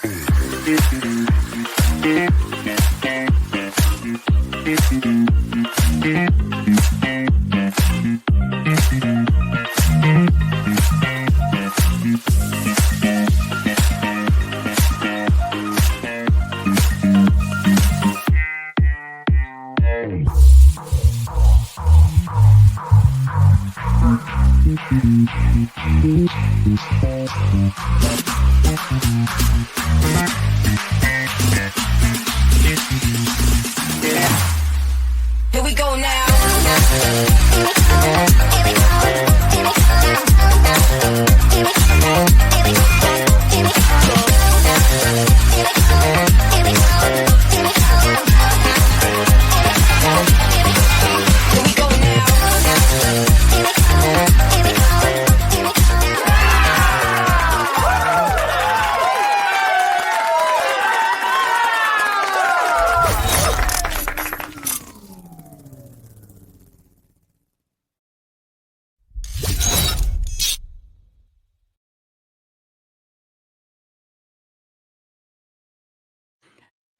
Here we go now.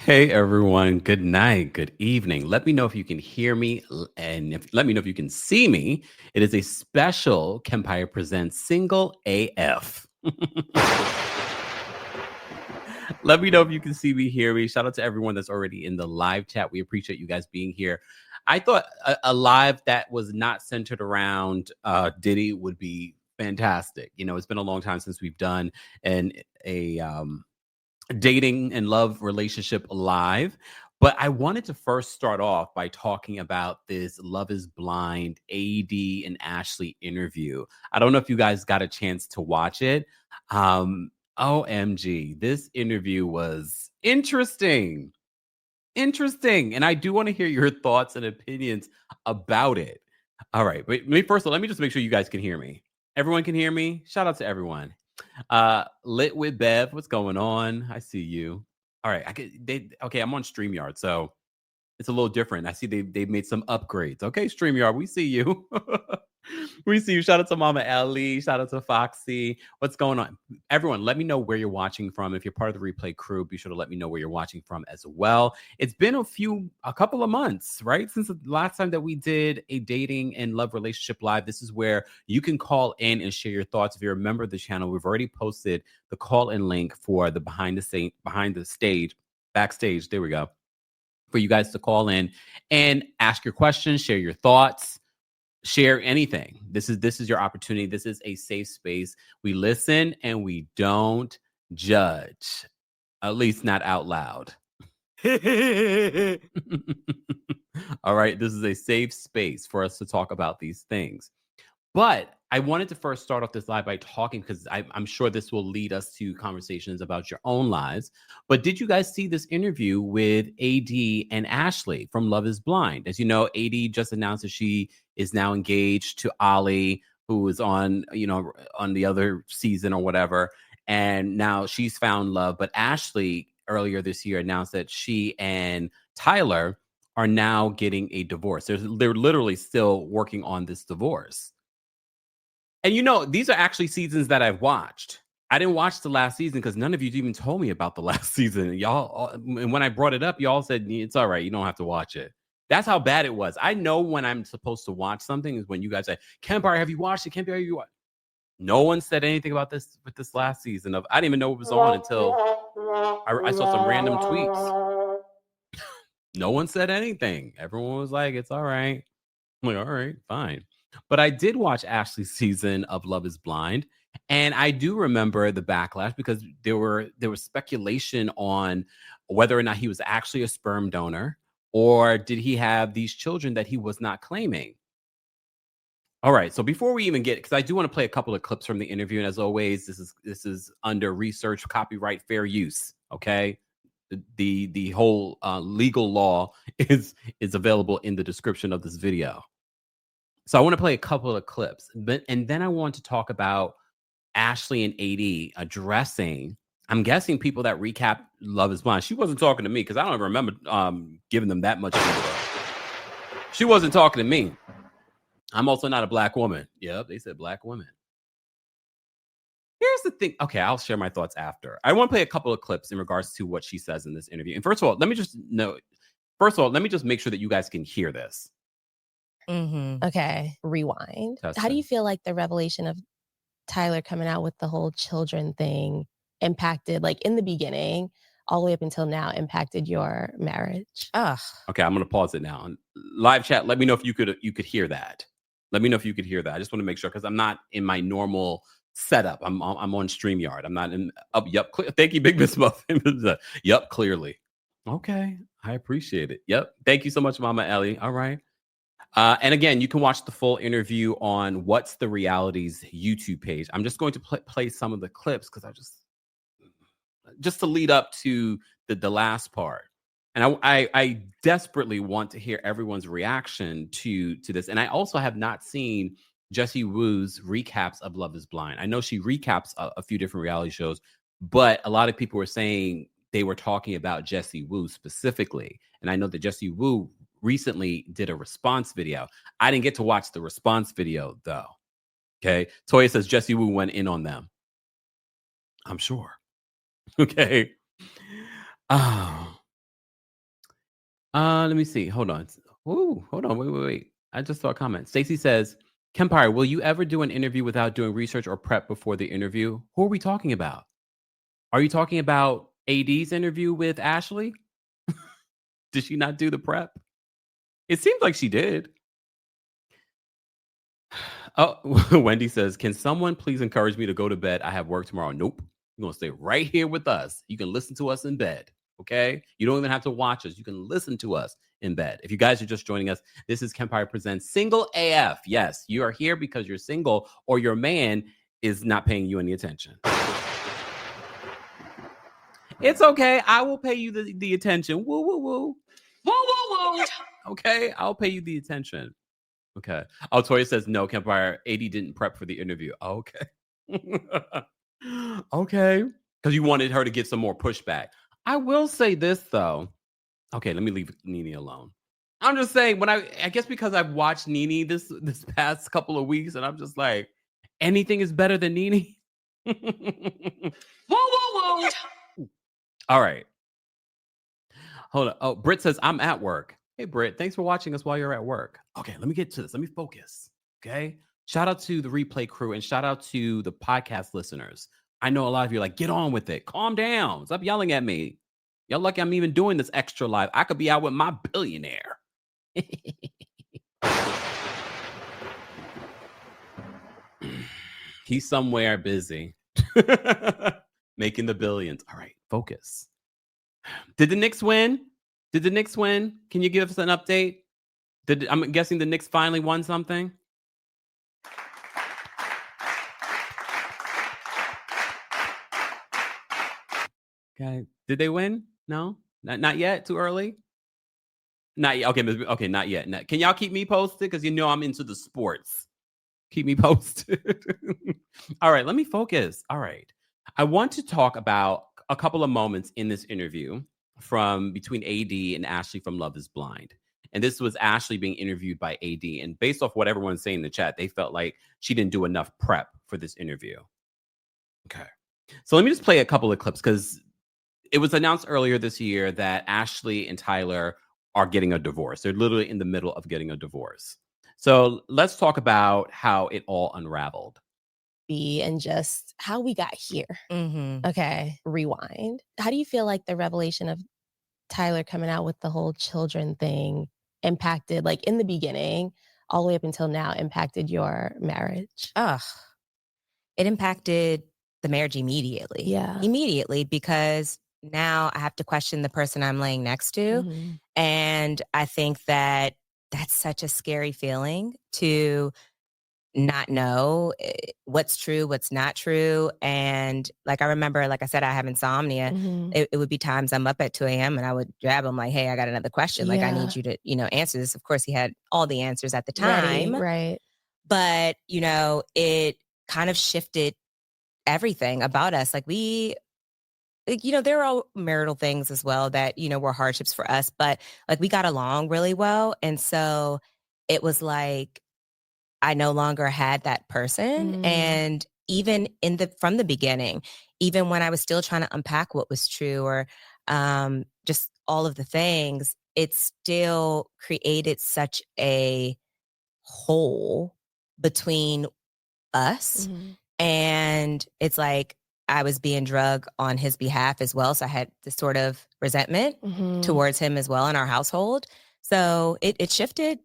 Hey everyone, good night, good evening. Let me know if you can hear me and let me know if you can see me. It is a special Kempire Presents Single AF. Let me know if you can see me, hear me. Shout out to everyone that's already in the live chat. We appreciate you guys being here. I thought a live that was not centered around Diddy would be fantastic. You know, it's been a long time since we've done a dating and love relationship live, but I wanted to first start off by talking about this Love is Blind AD and Ashley interview. I don't know if you guys got a chance to watch it. OMG, this interview was interesting, and I do want to hear your thoughts and opinions about it. All right, but first of all, let me just make sure you guys can hear me. Everyone can hear me. Shout out to everyone. Lit with Bev, what's going on? I see you. All right, okay, I'm on StreamYard, so it's a little different. I see they've made some upgrades. Okay, StreamYard, we see you. We see you. Shout out to Mama Ellie. Shout out to Foxy. What's going on? Everyone, let me know where you're watching from. If you're part of the replay crew, be sure to let me know where you're watching from as well. It's been a couple of months, right? Since the last time that we did a dating and love relationship live. This is where you can call in and share your thoughts. If you're a member of the channel, we've already posted the call-in link for the backstage. There we go. For you guys to call in and ask your questions, share your thoughts. Share anything. This is your opportunity. This is a safe space. We listen and we don't judge, at least not out loud. All right. This is a safe space for us to talk about these things. But I wanted to first start off this live by talking, because I'm sure this will lead us to conversations about your own lives. But did you guys see this interview with AD and Ashley from Love is Blind? As you know, AD just announced that she is now engaged to Ollie, who was on the other season or whatever. And now she's found love. But Ashley earlier this year announced that she and Tyler are now getting a divorce. They're literally still working on this divorce. And these are actually seasons that I've watched. I didn't watch the last season because none of you even told me about the last season. And when I brought it up, y'all said, it's all right, you don't have to watch it. That's how bad it was. I know when I'm supposed to watch something is when you guys say, Kempire, have you watched it? Kempire, have you watched? No one said anything about this with this last season of. I didn't even know it was on until I saw some random tweets. No one said anything. Everyone was like, it's all right. I'm like, all right, fine. But I did watch Ashley's season of Love is Blind. And I do remember the backlash because there was speculation on whether or not he was actually a sperm donor, or did he have these children that he was not claiming? All right. So before we even get, because I do want to play a couple of clips from the interview. And as always, this is under research, copyright, fair use. Okay. The whole legal law is available in the description of this video. So I want to play a couple of clips, and then I want to talk about Ashley and AD addressing, I'm guessing, people that recap Love is Blind. She wasn't talking to me because I don't even remember giving them that much info. She wasn't talking to me. I'm also not a black woman. Yep, they said black woman. Here's the thing. Okay, I'll share my thoughts after. I want to play a couple of clips in regards to what she says in this interview. And first of all, let me just make sure that you guys can hear this. Okay, rewind. How do Testing. you feel like the revelation of Tyler coming out with the whole children thing impacted, like in the beginning, all the way up until now, impacted your marriage? Okay, I'm gonna pause it now. Live chat, let me know if you could hear that. Let me know if you could hear that. I just want to make sure because I'm not in my normal setup. I'm on StreamYard. I'm not in thank you, Big Miss Muffin. Yup, clearly. Okay, I appreciate it. Yep. Thank you so much, Mama Ellie. All right. And again, you can watch the full interview on What's the Reality's YouTube page. I'm just going to play some of the clips because just to lead up to the last part. And I desperately want to hear everyone's reaction to this. And I also have not seen Jessie Woo's recaps of Love is Blind. I know she recaps a few different reality shows, but a lot of people were saying they were talking about Jessie Woo specifically. And I know that Jessie Woo recently did a response video. I didn't get to watch the response video though. Okay. Toya says Jessie Woo went in on them. I'm sure. Okay. Let me see. Hold on. Ooh, hold on. Wait. I just saw a comment. Stacy says, Kempire, will you ever do an interview without doing research or prep before the interview? Who are we talking about? Are you talking about AD's interview with Ashley? Did she not do the prep? It seems like she did. Oh, Wendy says, can someone please encourage me to go to bed? I have work tomorrow. Nope. You're going to stay right here with us. You can listen to us in bed. Okay. You don't even have to watch us. You can listen to us in bed. If you guys are just joining us, this is Kempire Presents Single AF. Yes, you are here because you're single or your man is not paying you any attention. It's okay. I will pay you the attention. Woo, woo, woo. Woo, woo, woo. Okay. I'll pay you the attention. Okay. Oh, Toya says, no, Kempire, AD didn't prep for the interview. Okay. Okay. Because you wanted her to get some more pushback. I will say this, though. Okay, let me leave Nene alone. I'm just saying, when I guess because I've watched Nene this past couple of weeks, and I'm just like, anything is better than Nene. Whoa, whoa, whoa. All right. Hold on. Oh, Britt says, I'm at work. Hey, Britt, thanks for watching us while you're at work. Okay, let me get to this. Let me focus. Okay. Shout out to the replay crew and shout out to the podcast listeners. I know a lot of you are like, get on with it. Calm down. Stop yelling at me. Y'all lucky I'm even doing this extra live. I could be out with my billionaire. He's somewhere busy making the billions. All right, focus. Did the Knicks win? Can you give us an update? I'm guessing the Knicks finally won something. Okay. Did they win? No? Not yet? Too early? Not yet. Okay, not yet. Can y'all keep me posted? Because you know I'm into the sports. Keep me posted. All right, let me focus. All right. I want to talk about a couple of moments in this interview from between AD and Ashley from Love is Blind. And this was Ashley being interviewed by AD. And based off what everyone's saying in the chat, they felt like she didn't do enough prep for this interview. Okay. So let me just play a couple of clips because it was announced earlier this year that Ashley and Tyler are getting a divorce. They're literally in the middle of getting a divorce. So let's talk about how it all unraveled. And just how we got here. Okay, rewind. How do you feel like the revelation of Tyler coming out with the whole children thing impacted, like in the beginning, all the way up until now, impacted your marriage? It impacted the marriage immediately. Yeah. Immediately, because now I have to question the person I'm laying next to. And I think that that's such a scary feeling to not know what's true, what's not true. And like, I remember, like I said, I have insomnia. It would be times I'm up at 2 a.m. and I would grab him like, hey, I got another question. Like, I need you to, answer this. Of course, he had all the answers at the time. Right. But, it kind of shifted everything about us. Like there are marital things as well that, were hardships for us, but like we got along really well. And so it was like, I no longer had that person. And even from the beginning, even when I was still trying to unpack what was true, or just all of the things, it still created such a hole between us. And it's like I was being drug on his behalf as well. So I had this sort of resentment towards him as well in our household. So it shifted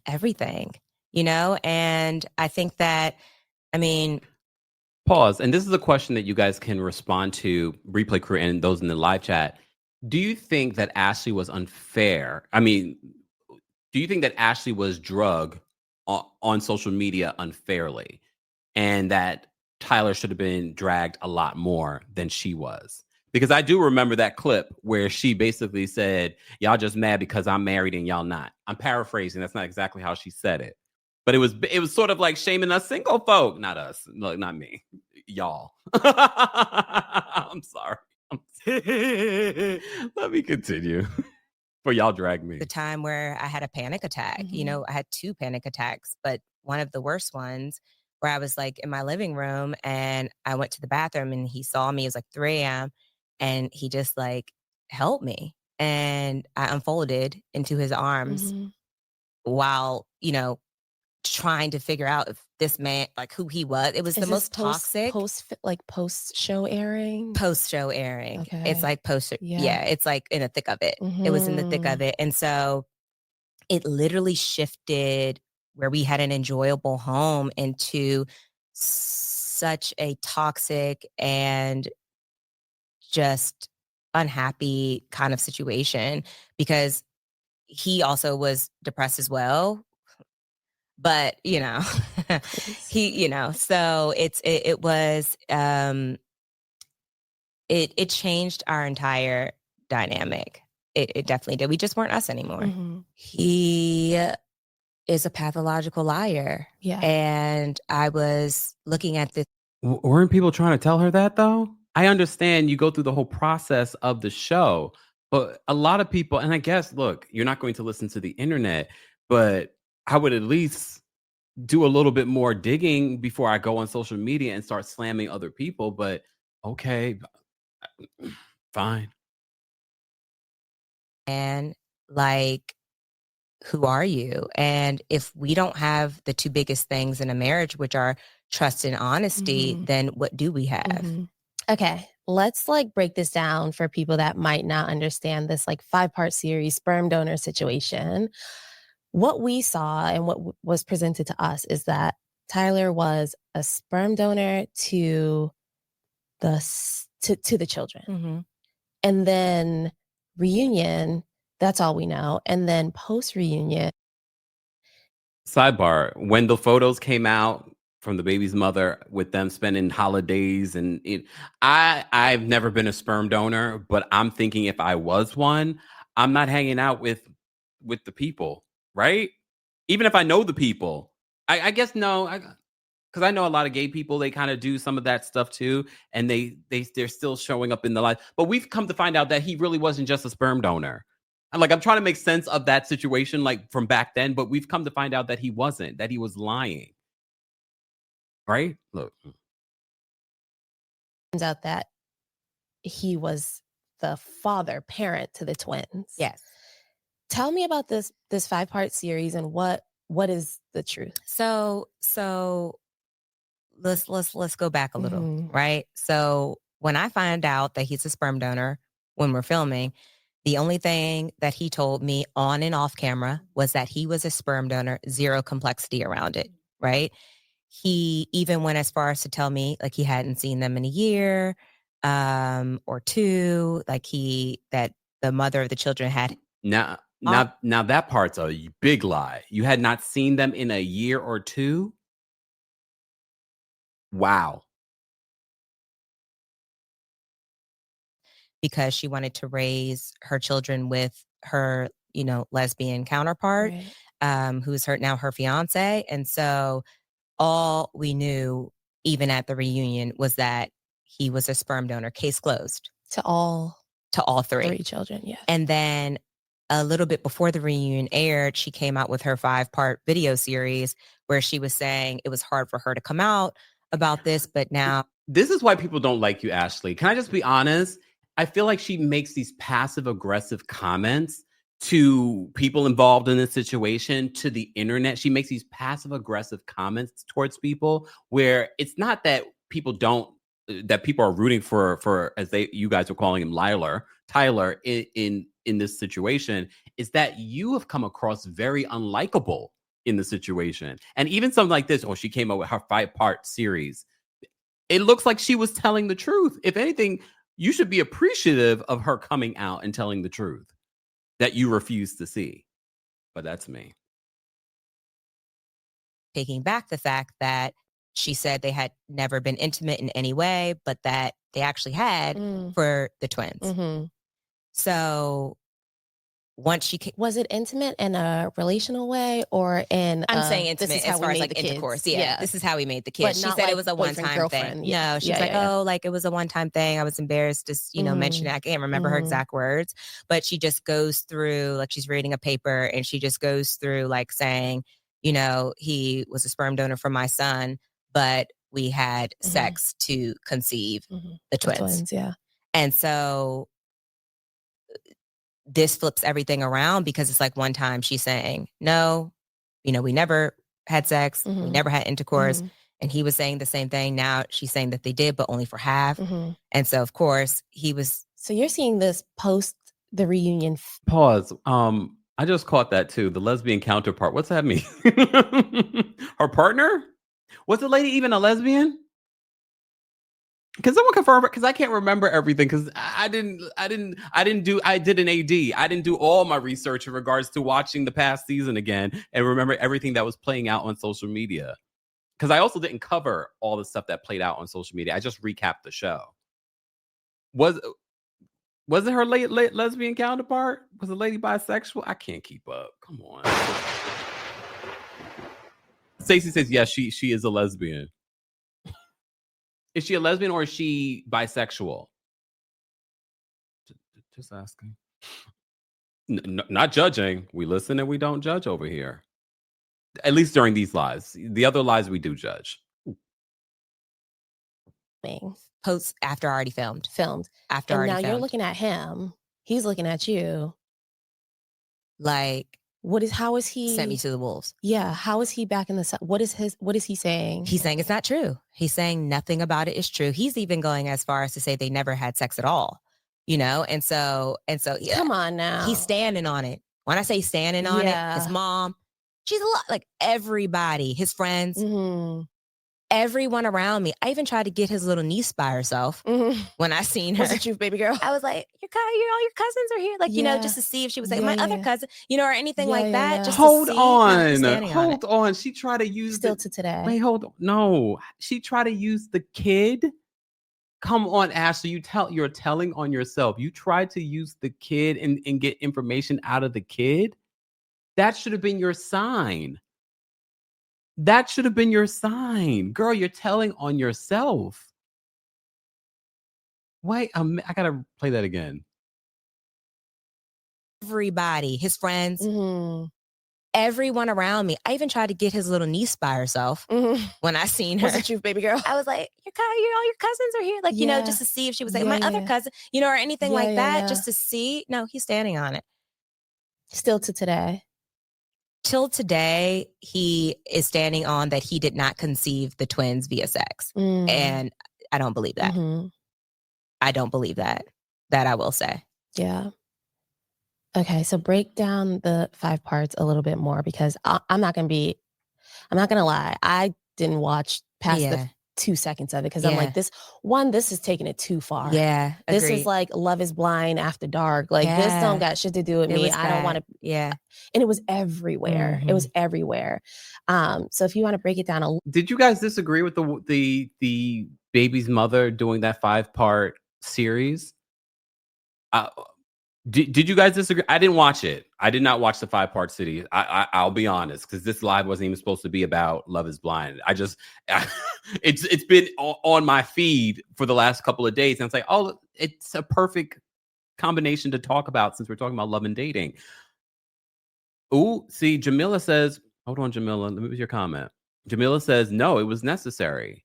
everything, and I think that, pause. And this is a question that you guys can respond to, replay crew and those in the live chat. Do you think that Ashley was unfair? Do you think that Ashley was drugged on social media unfairly, and that Tyler should have been dragged a lot more than she was? Because I do remember that clip where she basically said, y'all just mad because I'm married and y'all not. I'm paraphrasing. That's not exactly how she said it. But it was sort of like shaming us single folk. Not us. Look, not me. Y'all. I'm sorry. Let me continue. For y'all drag me. The time where I had a panic attack, I had 2 panic attacks, but one of the worst ones where I was like in my living room and I went to the bathroom and he saw me. It was like 3 a.m. and he just like helped me. And I unfolded into his arms while, trying to figure out if this man, like who he was. It was the most toxic. Post-show airing? Post-show airing. Okay. It's like yeah, it's like in the thick of it. It was in the thick of it. And so it literally shifted where we had an enjoyable home into such a toxic and just unhappy kind of situation, because he also was depressed as well. But, so it changed our entire dynamic. It definitely did. We just weren't us anymore. He is a pathological liar. Yeah. And I was looking at this. Weren't people trying to tell her that, though? I understand you go through the whole process of the show, but a lot of people, and I guess, look, you're not going to listen to the internet, but I would at least do a little bit more digging before I go on social media and start slamming other people. But okay, fine. And like, who are you? And if we don't have the 2 biggest things in a marriage, which are trust and honesty, then what do we have? Okay, let's break this down for people that might not understand this 5-part series sperm donor situation. What we saw and what was presented to us is that Tyler was a sperm donor to the children. And then reunion, that's all we know. And then post-reunion. Sidebar, when the photos came out from the baby's mother with them spending holidays and I've never been a sperm donor, but I'm thinking if I was one, I'm not hanging out with the people, right? Even if I know the people. I guess no, because I know a lot of gay people, they kind of do some of that stuff too, and they're still showing up in the life. But we've come to find out that he really wasn't just a sperm donor. I'm trying to make sense of that situation from back then, but we've come to find out that he wasn't, that he was lying. Right? Look. Turns out that he was the parent to the twins. Yes. Tell me about this 5-part series and what is the truth? So let's go back a little, right? So when I find out that he's a sperm donor when we're filming, the only thing that he told me on and off camera was that he was a sperm donor, 0 complexity around it, right? He even went as far as to tell me he hadn't seen them in a year or 2, that the mother of the children had. Now that part's a big lie. You had not seen them in a year or 2? Wow. Because she wanted to raise her children with her, lesbian counterpart, right, who's now her fiance. And so all we knew, even at the reunion, was that he was a sperm donor. Case closed. To all 3 children, yeah. And then a little bit before the reunion aired, she came out with her 5-part video series where she was saying it was hard for her to come out about this, but now this is why people don't like you, Ashley. Can I just be honest? I feel like she makes these passive aggressive comments to people involved in this situation, to the internet. She makes these passive aggressive comments towards people where it's not that people are rooting for as you guys are calling him Tyler in this situation, is that you have come across very unlikable in the situation. And even something like this, she came up with her 5-part series. It looks like she was telling the truth. If anything, you should be appreciative of her coming out and telling the truth that you refuse to see. But that's me. Taking back the fact that she said they had never been intimate in any way, but that they actually had for the twins. Mm-hmm. So once she was it intimate in a relational way or in I'm saying intimate as far as like intercourse. Yeah, this is how we made the kids. She said like it was a one-time thing. Yeah. No, she's like it was a one-time thing. I was embarrassed to mention it. I can't remember her exact words, but she just goes through like she's reading a paper and she just goes through like saying, he was a sperm donor for my son, but we had sex to conceive the twins. Yeah. And so this flips everything around because it's like one time she's saying, no, we never had sex. We never had intercourse. And he was saying the same thing. Now she's saying that they did, but only for half. And so, of course, he was. So you're seeing this post the reunion. Pause. I just caught that too. The lesbian counterpart. What's that mean? Her partner? Was the lady even a lesbian? Can someone confirm it? Because I can't remember everything. Because I did an AD. I didn't do all my research in regards to watching the past season again and remember everything that was playing out on social media. Because I also didn't cover all the stuff that played out on social media. I just recapped the show. Was it her lesbian counterpart? Was the lady bisexual? I can't keep up. Come on. Stacey says yes. She is a lesbian. Is she a lesbian or is she bisexual? Just asking. Not judging. We listen and we don't judge over here. At least during these lives. The other lives we do judge. Posts after already filmed. After and already now filmed. You're looking at him. He's looking at you. Like, how is he sent me to the wolves? Yeah. How is he back in the what is he saying? He's saying it's not true. He's saying nothing about it is true. He's even going as far as to say they never had sex at all. And so yeah. Come on now. He's standing on it. When I say standing on it, his mom, she's a lot like everybody, his friends, everyone around me. I even tried to get his little niece by herself when I seen her. Was it you, baby girl? I was like, all your cousins are here. Like, just to see if she was like, my other cousin, or anything like that. Just hold on. She tried to use still to today. Wait, hold on. No, she tried to use the kid. Come on, Ashley. You're telling on yourself. You tried to use the kid and get information out of the kid. That should have been your sign. Girl, you're telling on yourself. Wait, I gotta play that again. Everybody, his friends, everyone around me. I even tried to get his little niece by herself when I seen her. Was it you, baby girl? I was like, all your cousins are here. Like, just to see if she was like, my other cousin, or anything like that. Just to see. No, he's standing on it. Still to today. Till today, he is standing on that he did not conceive the twins via sex. And I don't believe that. I don't believe that. That I will say. Yeah. Okay, so break down the 5 parts a little bit more because I'm not going to lie. I didn't watch past the 2 seconds of it because I'm like, this is taking it too far. Yeah, this is like Love is Blind after dark. Like this don't got shit to do with me. I don't want to. Yeah, and it was everywhere. It was everywhere. So if you want to break it down did you guys disagree with the baby's mother doing that 5-part series? Did you guys disagree? I didn't watch it. I did not watch the 5-part series. I'll be honest, because this live wasn't even supposed to be about Love is Blind. It's been on my feed for the last couple of days, and it's like, oh, it's a perfect combination to talk about since we're talking about love and dating. Ooh, see, Jamila says, hold on, Jamila, let me read your comment. Jamila says, no, it was necessary.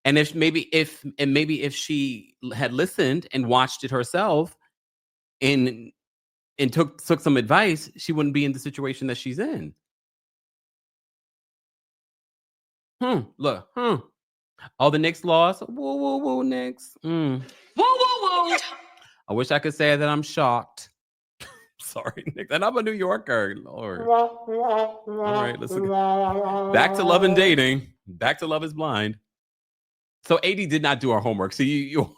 And maybe if she had listened and watched it herself and took some advice, she wouldn't be in the situation that she's in. Look. Oh, the Knicks lost. Woo, woo, woo, Knicks. Woo, woo, woo. I wish I could say that I'm shocked. Sorry, Nick. And I'm a New Yorker. Lord. All right, let's look. Back to Love and Dating. Back to Love is Blind. So AD did not do our homework. So you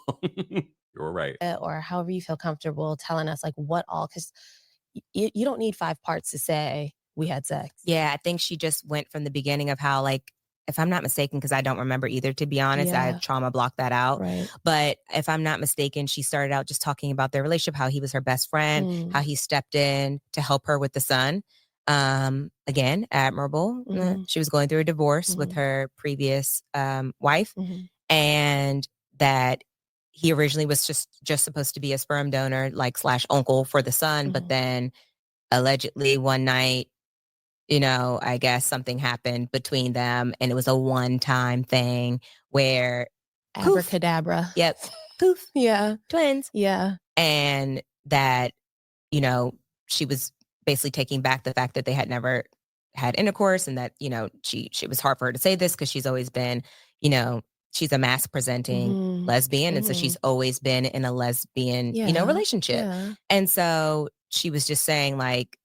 were right. Or however you feel comfortable telling us like what all, because you don't need 5 parts to say we had sex. Yeah, I think she just went from the beginning of how, like, if I'm not mistaken, because I don't remember either, to be honest, I trauma blocked that out. Right. But if I'm not mistaken, she started out just talking about their relationship, how he was her best friend, how he stepped in to help her with the son. Again, admirable. She was going through a divorce with her previous wife, and that he originally was just supposed to be a sperm donor, like / uncle for the son, but then allegedly one night, I guess something happened between them, and it was a one-time thing where abracadabra. Poof, yep. Poof. Yeah. Twins. Yeah. And that, she was basically taking back the fact that they had never had intercourse, and that, she was hard for her to say this because she's always been, she's a mask presenting lesbian. And so she's always been in a lesbian, relationship. Yeah. And so she was just saying, like,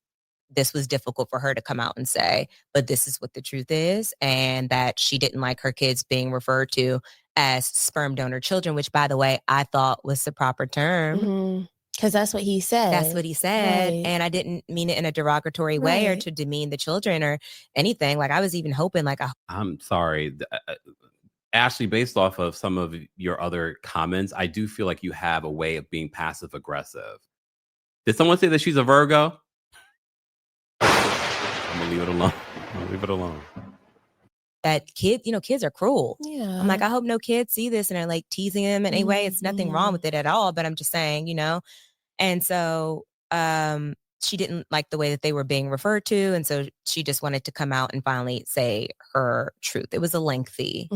this was difficult for her to come out and say, but this is what the truth is. And that she didn't like her kids being referred to as sperm donor children, which, by the way, I thought was the proper term. Because that's what he said. That's what he said. Right. And I didn't mean it in a derogatory way or to demean the children or anything. Like, I was even hoping, like, I'm sorry, Ashley, based off of some of your other comments, I do feel like you have a way of being passive aggressive. Did someone say that she's a Virgo? I'm gonna leave it alone. That kids are cruel. Yeah. I'm like, I hope no kids see this and are like teasing him in any way. It's nothing wrong with it at all. But I'm just saying, And so she didn't like the way that they were being referred to. And so she just wanted to come out and finally say her truth. It was a lengthy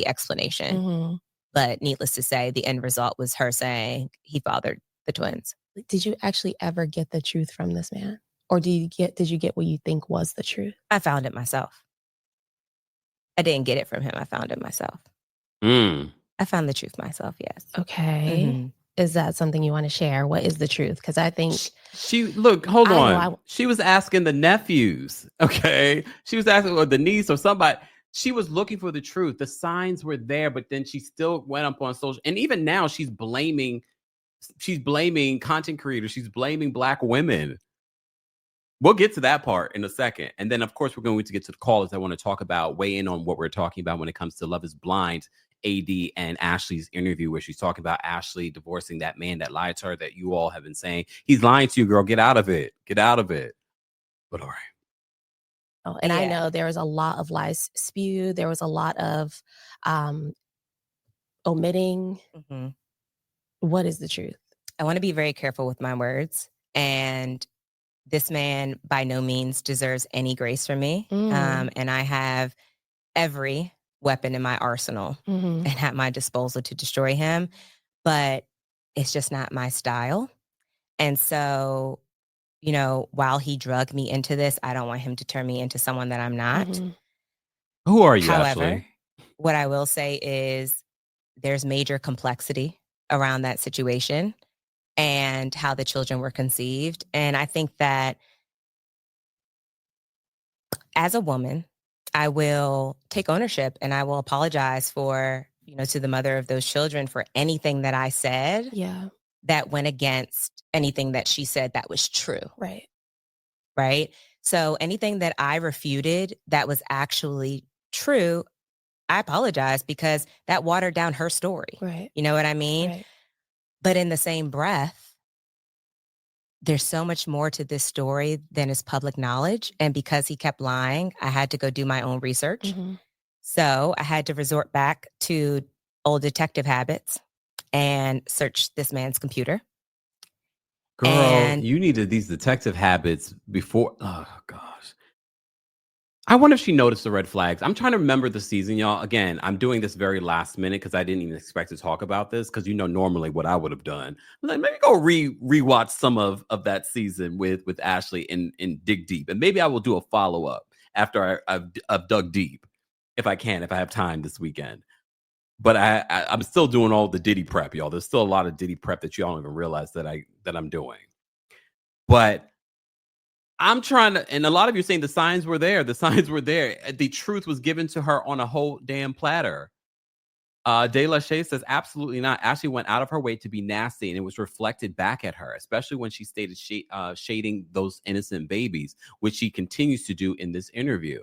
explanation. But needless to say, the end result was her saying he fathered the twins. Did you actually ever get the truth from this man? Or did you get what you think was the truth? I found it myself. I didn't get it from him. I found it myself. I found the truth myself, yes. Okay. Is that something you want to share? What is the truth? Because I think hold on. She was asking the nephews, okay? She was asking the niece or somebody. She was looking for the truth. The signs were there, but then she still went up on social. And even now she's blaming content creators. She's blaming Black women. We'll get to that part in a second. And then, of course, we're going to get to the callers. I want to weigh in on what we're talking about when it comes to Love is Blind, AD and Ashley's interview, where she's talking about Ashley divorcing that man that lied to her, that you all have been saying, he's lying to you, girl. Get out of it. Get out of it. But all right. Oh, and I know there was a lot of lies spewed. There was a lot of omitting. What is the truth? I want to be very careful with my words. And this man by no means deserves any grace from me. And I have every weapon in my arsenal and at my disposal to destroy him. But it's just not my style. And so, while he drugged me into this, I don't want him to turn me into someone that I'm not. Who are you, However, Ashley? What I will say is there's major complexity around that situation and how the children were conceived. And I think that as a woman, I will take ownership and I will apologize for, to the mother of those children for anything that I said that went against anything that she said that was true. Right. Right. So anything that I refuted that was actually true, I apologize because that watered down her story. Right. You know what I mean? Right. But in the same breath, there's so much more to this story than is public knowledge. And because he kept lying, I had to go do my own research. So I had to resort back to old detective habits and search this man's computer. Girl, you needed these detective habits before. Oh, gosh. I wonder if she noticed the red flags. I'm trying to remember the season, y'all. Again, I'm doing this very last minute because I didn't even expect to talk about this because normally what I would have done. I'm like, maybe go rewatch some of that season with Ashley and dig deep. And maybe I will do a follow-up after I've dug deep if I have time this weekend. But I'm still doing all the Diddy prep, y'all. There's still a lot of Diddy prep that y'all don't even realize that I'm doing. But I'm trying to, and a lot of you are saying the signs were there. The signs were there. The truth was given to her on a whole damn platter. De La Shea says, absolutely not. Ashley went out of her way to be nasty, and it was reflected back at her, especially when she stated shading those innocent babies, which she continues to do in this interview.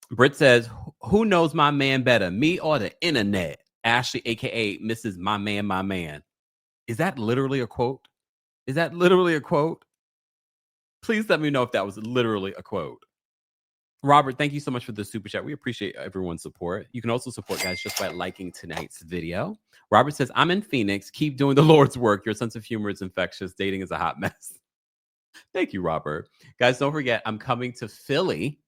Britt says, who knows my man better, me or the internet? Ashley, a.k.a. Mrs. My Man. Is that literally a quote? Please let me know if that was literally a quote. Robert, thank you so much for the super chat. We appreciate everyone's support. You can also support guys just by liking tonight's video. Robert says, I'm in Phoenix. Keep doing the Lord's work. Your sense of humor is infectious. Dating is a hot mess. Thank you, Robert. Guys, don't forget, I'm coming to Philly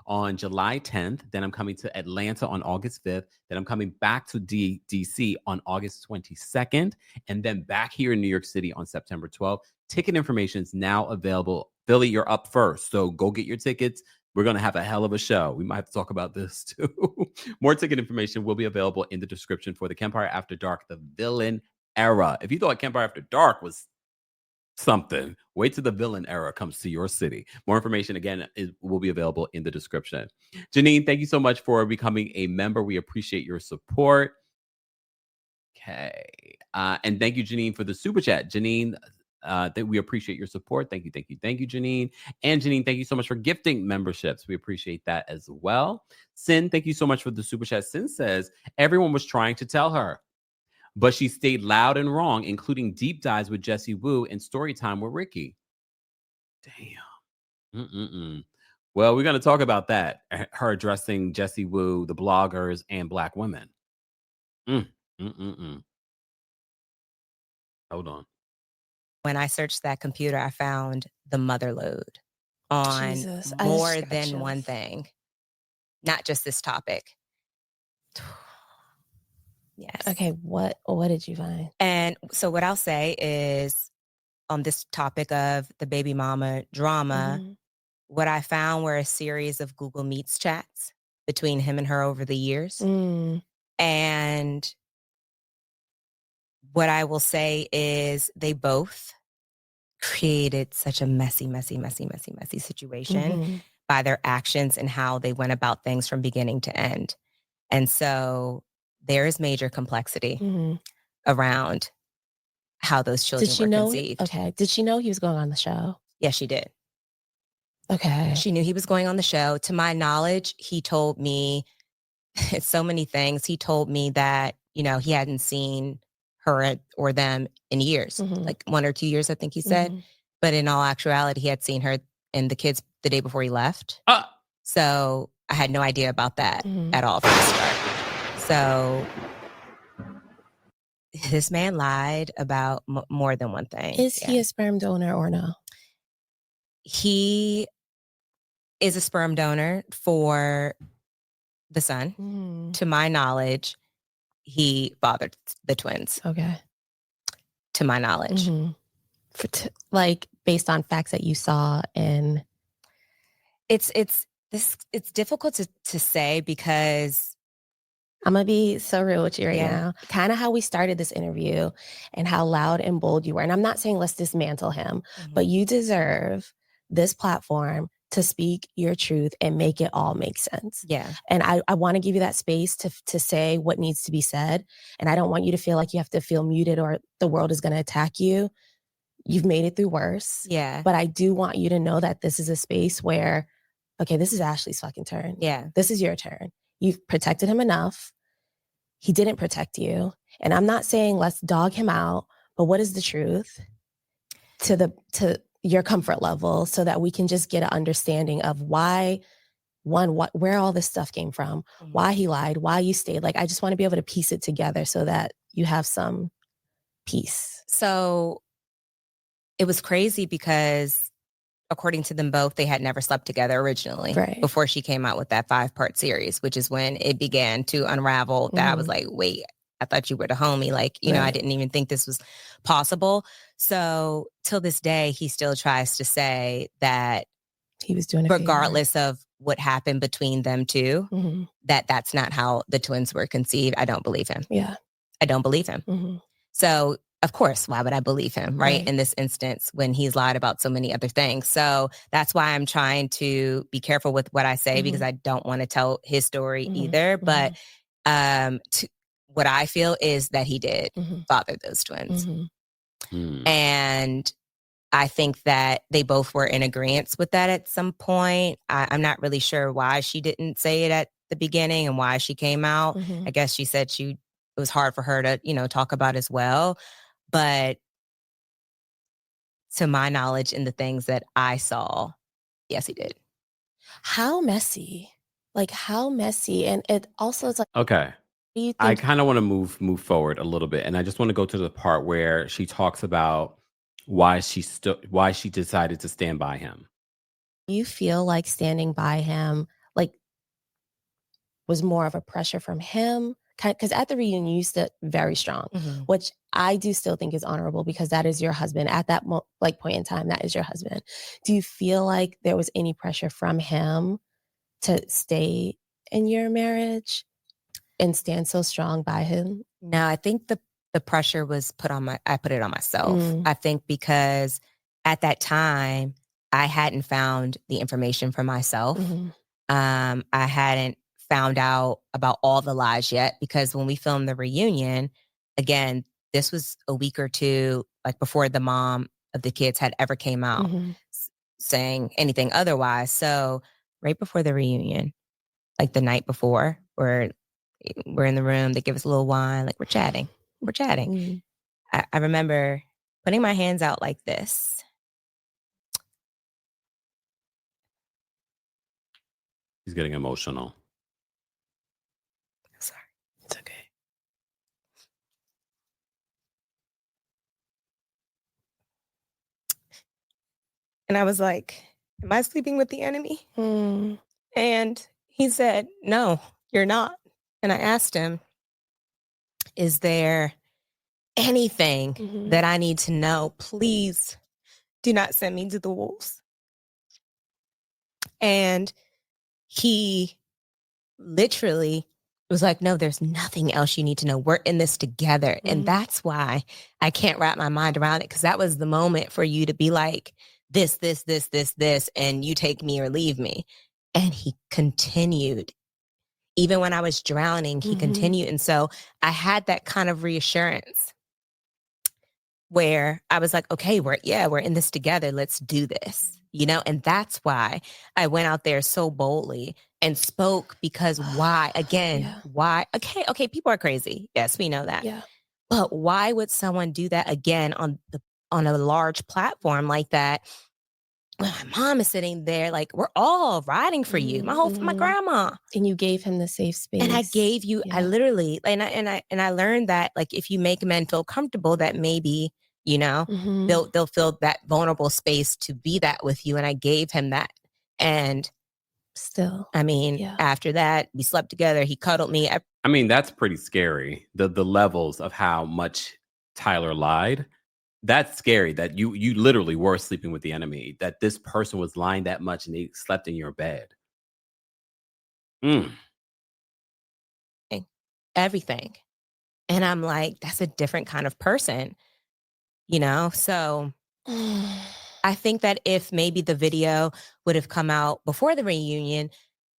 on July 10th. Then I'm coming to Atlanta on August 5th. Then I'm coming back to DC on August 22nd. And then back here in New York City on September 12th. Ticket information is now available. Philly, you're up first. So go get your tickets. We're going to have a hell of a show. We might have to talk about this too. More ticket information will be available in the description for the Kempire After Dark, the villain era. If you thought Kempire After Dark was something, wait till the villain era comes to your city. More information, again, will be available in the description. Janine, thank you so much for becoming a member. We appreciate your support. Okay. And thank you, Janine, for the super chat. Janine, we appreciate your support. Thank you, Janine. And Janine, thank you so much for gifting memberships. We appreciate that as well. Sin, thank you so much for the super chat. Sin says, everyone was trying to tell her, but she stayed loud and wrong, including deep dives with Jessie Woo and story time with Ricky. Damn. Well, we're going to talk about that. Her addressing Jessie Woo, the bloggers, and Black women. Hold on. When I searched that computer, I found the mother load on more than one thing, not just this topic. Yes. Okay, what did you find? And so what I'll say is, on this topic of the baby mama drama, what I found were a series of Google Meets chats between him and her over the years. And what I will say is they both created such a messy situation by their actions and how they went about things from beginning to end. And so there is major complexity around how those children were conceived. Okay. Did she know he was going on the show? Yes, she did. Okay. She knew he was going on the show. To my knowledge, he told me so many things. He told me that, he hadn't seen her or them in years, like 1 or 2 years, I think he said. But in all actuality, he had seen her and the kids the day before he left. So I had no idea about that at all from the start. So this man lied about more than one thing. Is he a sperm donor or no? He is a sperm donor for the son. To my knowledge, he fathered the twins. Okay. To my knowledge. Based on facts that you saw, and it's difficult to say because I'm going to be so real with you right now. Kind of how we started this interview and how loud and bold you were. And I'm not saying let's dismantle him, but you deserve this platform to speak your truth and make it all make sense. Yeah. And I want to give you that space to say what needs to be said. And I don't want you to feel like you have to feel muted or the world is going to attack you. You've made it through worse. Yeah. But I do want you to know that this is a space where, okay, this is Ashley's fucking turn. Yeah. This is your turn. You've protected him enough. He didn't protect you. And I'm not saying let's dog him out, but what is the truth to your comfort level so that we can just get an understanding of why, where all this stuff came from, why he lied, why you stayed. I just want to be able to piece it together so that you have some peace. So it was crazy because according to them both, they had never slept together originally before she came out with that 5-part series, which is when it began to unravel that I was like, wait, I thought you were the homie. Like, you know, I didn't even think this was possible. So till this day, he still tries to say that he was doing it regardless of what happened between them two, that's not how the twins were conceived. I don't believe him. Yeah. I don't believe him. So of course, why would I believe him, right? In this instance, when he's lied about so many other things. So that's why I'm trying to be careful with what I say, because I don't want to tell his story either. But what I feel is that he did father those twins. And I think that they both were in agreement with that at some point. I'm not really sure why she didn't say it at the beginning and why she came out. I guess she said it was hard for her to, you know, talk about as well. But to my knowledge and the things that I saw, yes, he did. How messy? Like, how messy? And it also is like, okay. I kind of want to move forward a little bit, and I just want to go to the part where she talks about why she decided to stand by him. You feel like standing by him, like, was more of a pressure from him? Because at the reunion, you stood very strong, which I do still think is honorable, because that is your husband. At that point in time, that is your husband. Do you feel like there was any pressure from him to stay in your marriage and stand so strong by him? No, I think the pressure was I put it on myself. I think because at that time, I hadn't found the information for myself. I hadn't found out about all the lies yet, because when we filmed the reunion, again, this was a week or two like before the mom of the kids had ever came out saying anything otherwise. So right before the reunion, like the night before, we're in the room, they give us a little wine, like we're chatting. I remember putting my hands out like this. He's getting emotional. Sorry. It's okay. And I was like, am I sleeping with the enemy? And he said, no, you're not. And I asked him, is there anything that I need to know? Please do not send me to the wolves. And he literally was like, no, there's nothing else you need to know. We're in this together. And that's why I can't wrap my mind around it, because that was the moment for you to be like, this, and you take me or leave me. And he continued. Even when I was drowning, he continued. And so I had that kind of reassurance where I was like, okay, we're in this together. Let's do this, you know? And that's why I went out there so boldly and spoke, because why? Again, why? Okay, people are crazy. Yes, we know that. Yeah. But why would someone do that again on a large platform like that? When my mom is sitting there, like, we're all riding for you. My grandma. And you gave him the safe space. And I gave you, I literally, and I learned that, like, if you make men feel comfortable, that maybe, you know, they'll feel that vulnerable space to be that with you. And I gave him that. And still, I mean, after that, we slept together. He cuddled me. I mean, that's pretty scary. The levels of how much Tyler lied. That's scary, that you literally were sleeping with the enemy, that this person was lying that much and they slept in your bed. Everything. And I'm like, that's a different kind of person, you know? So I think that if maybe the video would have come out before the reunion,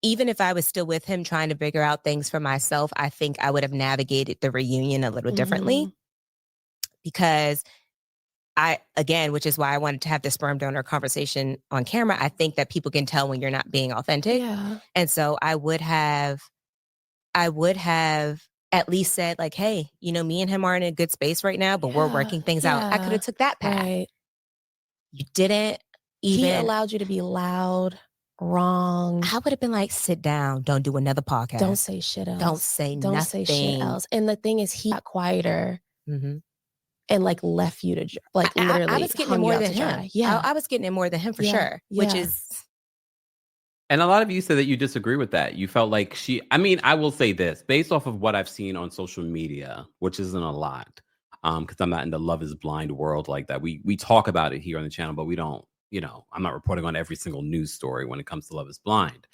even if I was still with him trying to figure out things for myself, I think I would have navigated the reunion a little differently, because which is why I wanted to have the sperm donor conversation on camera. I think that people can tell when you're not being authentic. Yeah. And so I would have at least said, like, hey, you know, me and him are in a good space right now, but we're working things out. I could have took that path. Right. You didn't even. He allowed you to be loud, wrong. I would have been like, sit down. Don't do another podcast. Don't say shit else. Don't say Don't nothing. say shit else. And the thing is, he got quieter and like left you to like literally I was getting it hung you more out than to him. dry. Yeah. I was getting it more than him for Yeah. sure, which Yeah. is. And a lot of you said that you disagree with that. You felt like I mean, I will say this, based off of what I've seen on social media, which isn't a lot, because I'm not in the Love is Blind world like that. We talk about it here on the channel, but we don't, I'm not reporting on every single news story when it comes to Love is Blind.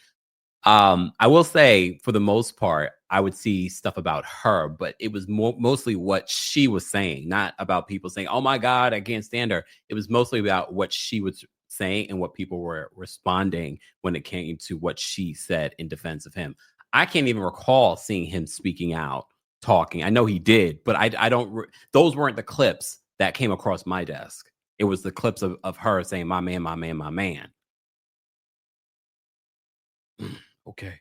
I will say, for the most part, I would see stuff about her, but it was mostly what she was saying, not about people saying, "Oh my God, I can't stand her." It was mostly about what she was saying and what people were responding when it came to what she said in defense of him. I can't even recall seeing him speaking out, talking. I know he did, but I don't. Those weren't the clips that came across my desk. It was the clips of her saying, "My man, my man, my man." Okay.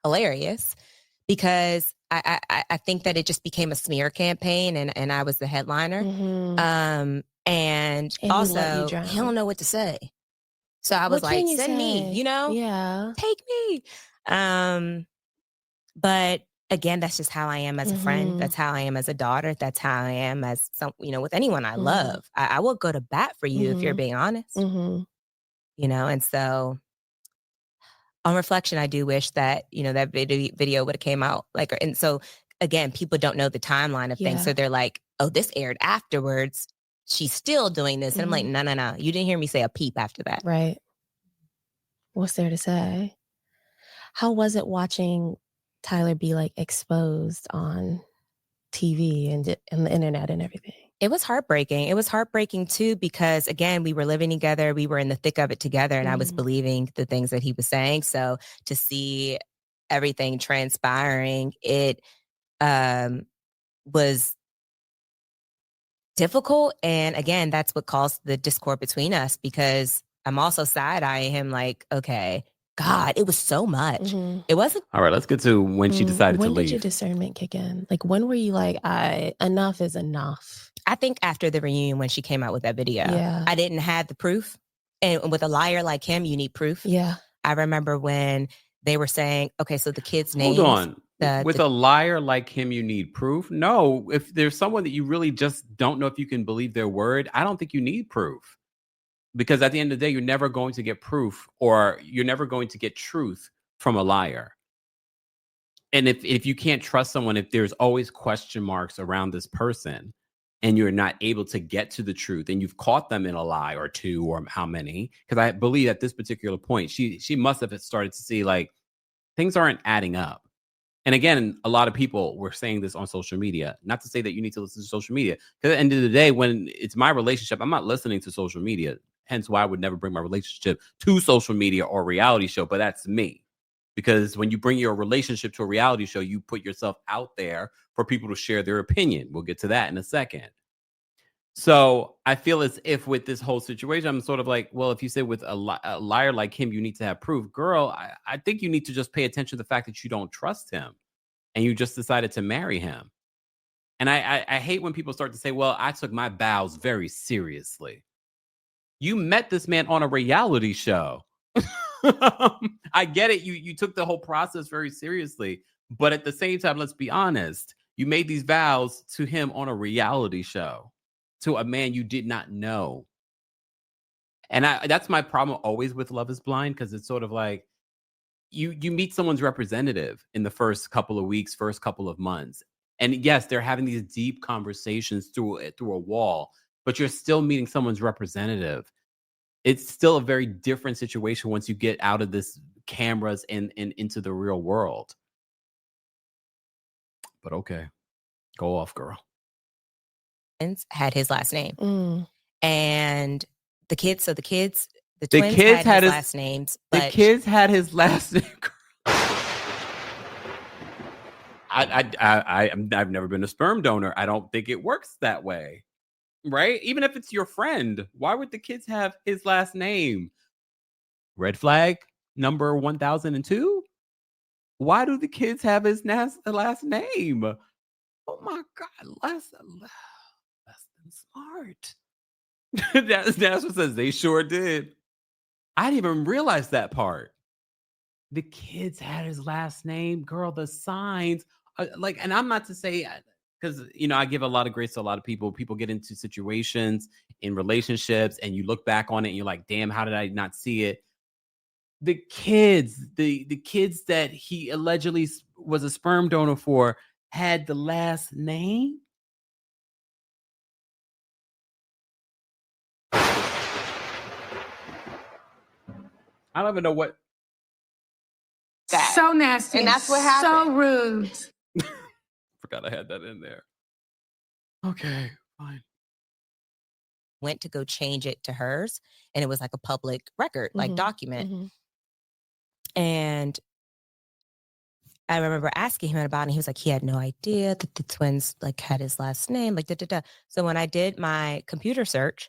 Hilarious, because I think that it just became a smear campaign, and I was the headliner. And also he don't know what to say. So I was like, send me, Yeah. take me. But again, that's just how I am as a friend. That's how I am as a daughter. That's how I am as with anyone I love. I will go to bat for you if you're being honest. And so on reflection, I do wish that, that video would have came out and so again, people don't know the timeline of things. So they're like, oh, this aired afterwards. She's still doing this. And I'm like, no. You didn't hear me say a peep after that. Right. What's there to say? How was it watching Tyler be like exposed on TV and the internet and everything? It was heartbreaking. It was heartbreaking too, because again, we were living together. We were in the thick of it together, and I was believing the things that he was saying. So to see everything transpiring, it was difficult. And again, that's what caused the discord between us, because I'm also side-eyeing him like, okay, God, it was so much. It wasn't. All right, let's get to when she decided to leave. When did your discernment kick in? Like, when were you like, enough is enough? I think after the reunion, when she came out with that video. Yeah. I didn't have the proof. And with a liar like him, you need proof. Yeah. I remember when they were saying, okay, so the kids' names. Hold on. With a liar like him, you need proof? No, if there's someone that you really just don't know if you can believe their word, I don't think you need proof. Because at the end of the day, you're never going to get proof, or you're never going to get truth from a liar. And if you can't trust someone, if there's always question marks around this person, and you're not able to get to the truth, and you've caught them in a lie or two, or how many, because I believe at this particular point, she must have started to see like things aren't adding up. And again, a lot of people were saying this on social media, not to say that you need to listen to social media, because at the end of the day, when it's my relationship, I'm not listening to social media. Hence why I would never bring my relationship to social media or reality show, but that's me. Because when you bring your relationship to a reality show, you put yourself out there for people to share their opinion. We'll get to that in a second. So I feel as if with this whole situation, I'm sort of like, well, if you say with a liar like him, you need to have proof. Girl, I think you need to just pay attention to the fact that you don't trust him and you just decided to marry him. And I hate when people start to say, well, I took my vows very seriously. You met this man on a reality show. I get it. You took the whole process very seriously. But at the same time, let's be honest. You made these vows to him on a reality show, to a man you did not know. And that's my problem always with Love is Blind, because it's sort of like you meet someone's representative in the first couple of weeks, first couple of months. And yes, they're having these deep conversations through a wall, but you're still meeting someone's representative. It's still a very different situation once you get out of this cameras and into the real world. But okay, go off, girl. Had his last name. And the kids had his last names. The kids had his last name. I've never been a sperm donor. I don't think it works that way. Right? Even if it's your friend, why would the kids have his last name? Red flag number 1002? Why do the kids have his last name? Oh my God, less than smart. That's what says they sure did. I didn't even realize that part. The kids had his last name, girl. The signs, and I'm not to say because, you know, I give a lot of grace to a lot of people. People get into situations in relationships and you look back on it and you're like, damn, how did I not see it? The kids, the kids that he allegedly was a sperm donor for had the last name. I don't even know what. So nasty. And that's what happened. So rude. Forgot I had that in there. Okay, fine. Went to go change it to hers, and it was like a public record, like document. And I remember asking him about it, and he was like, he had no idea that the twins like had his last name, like da. So when I did my computer search,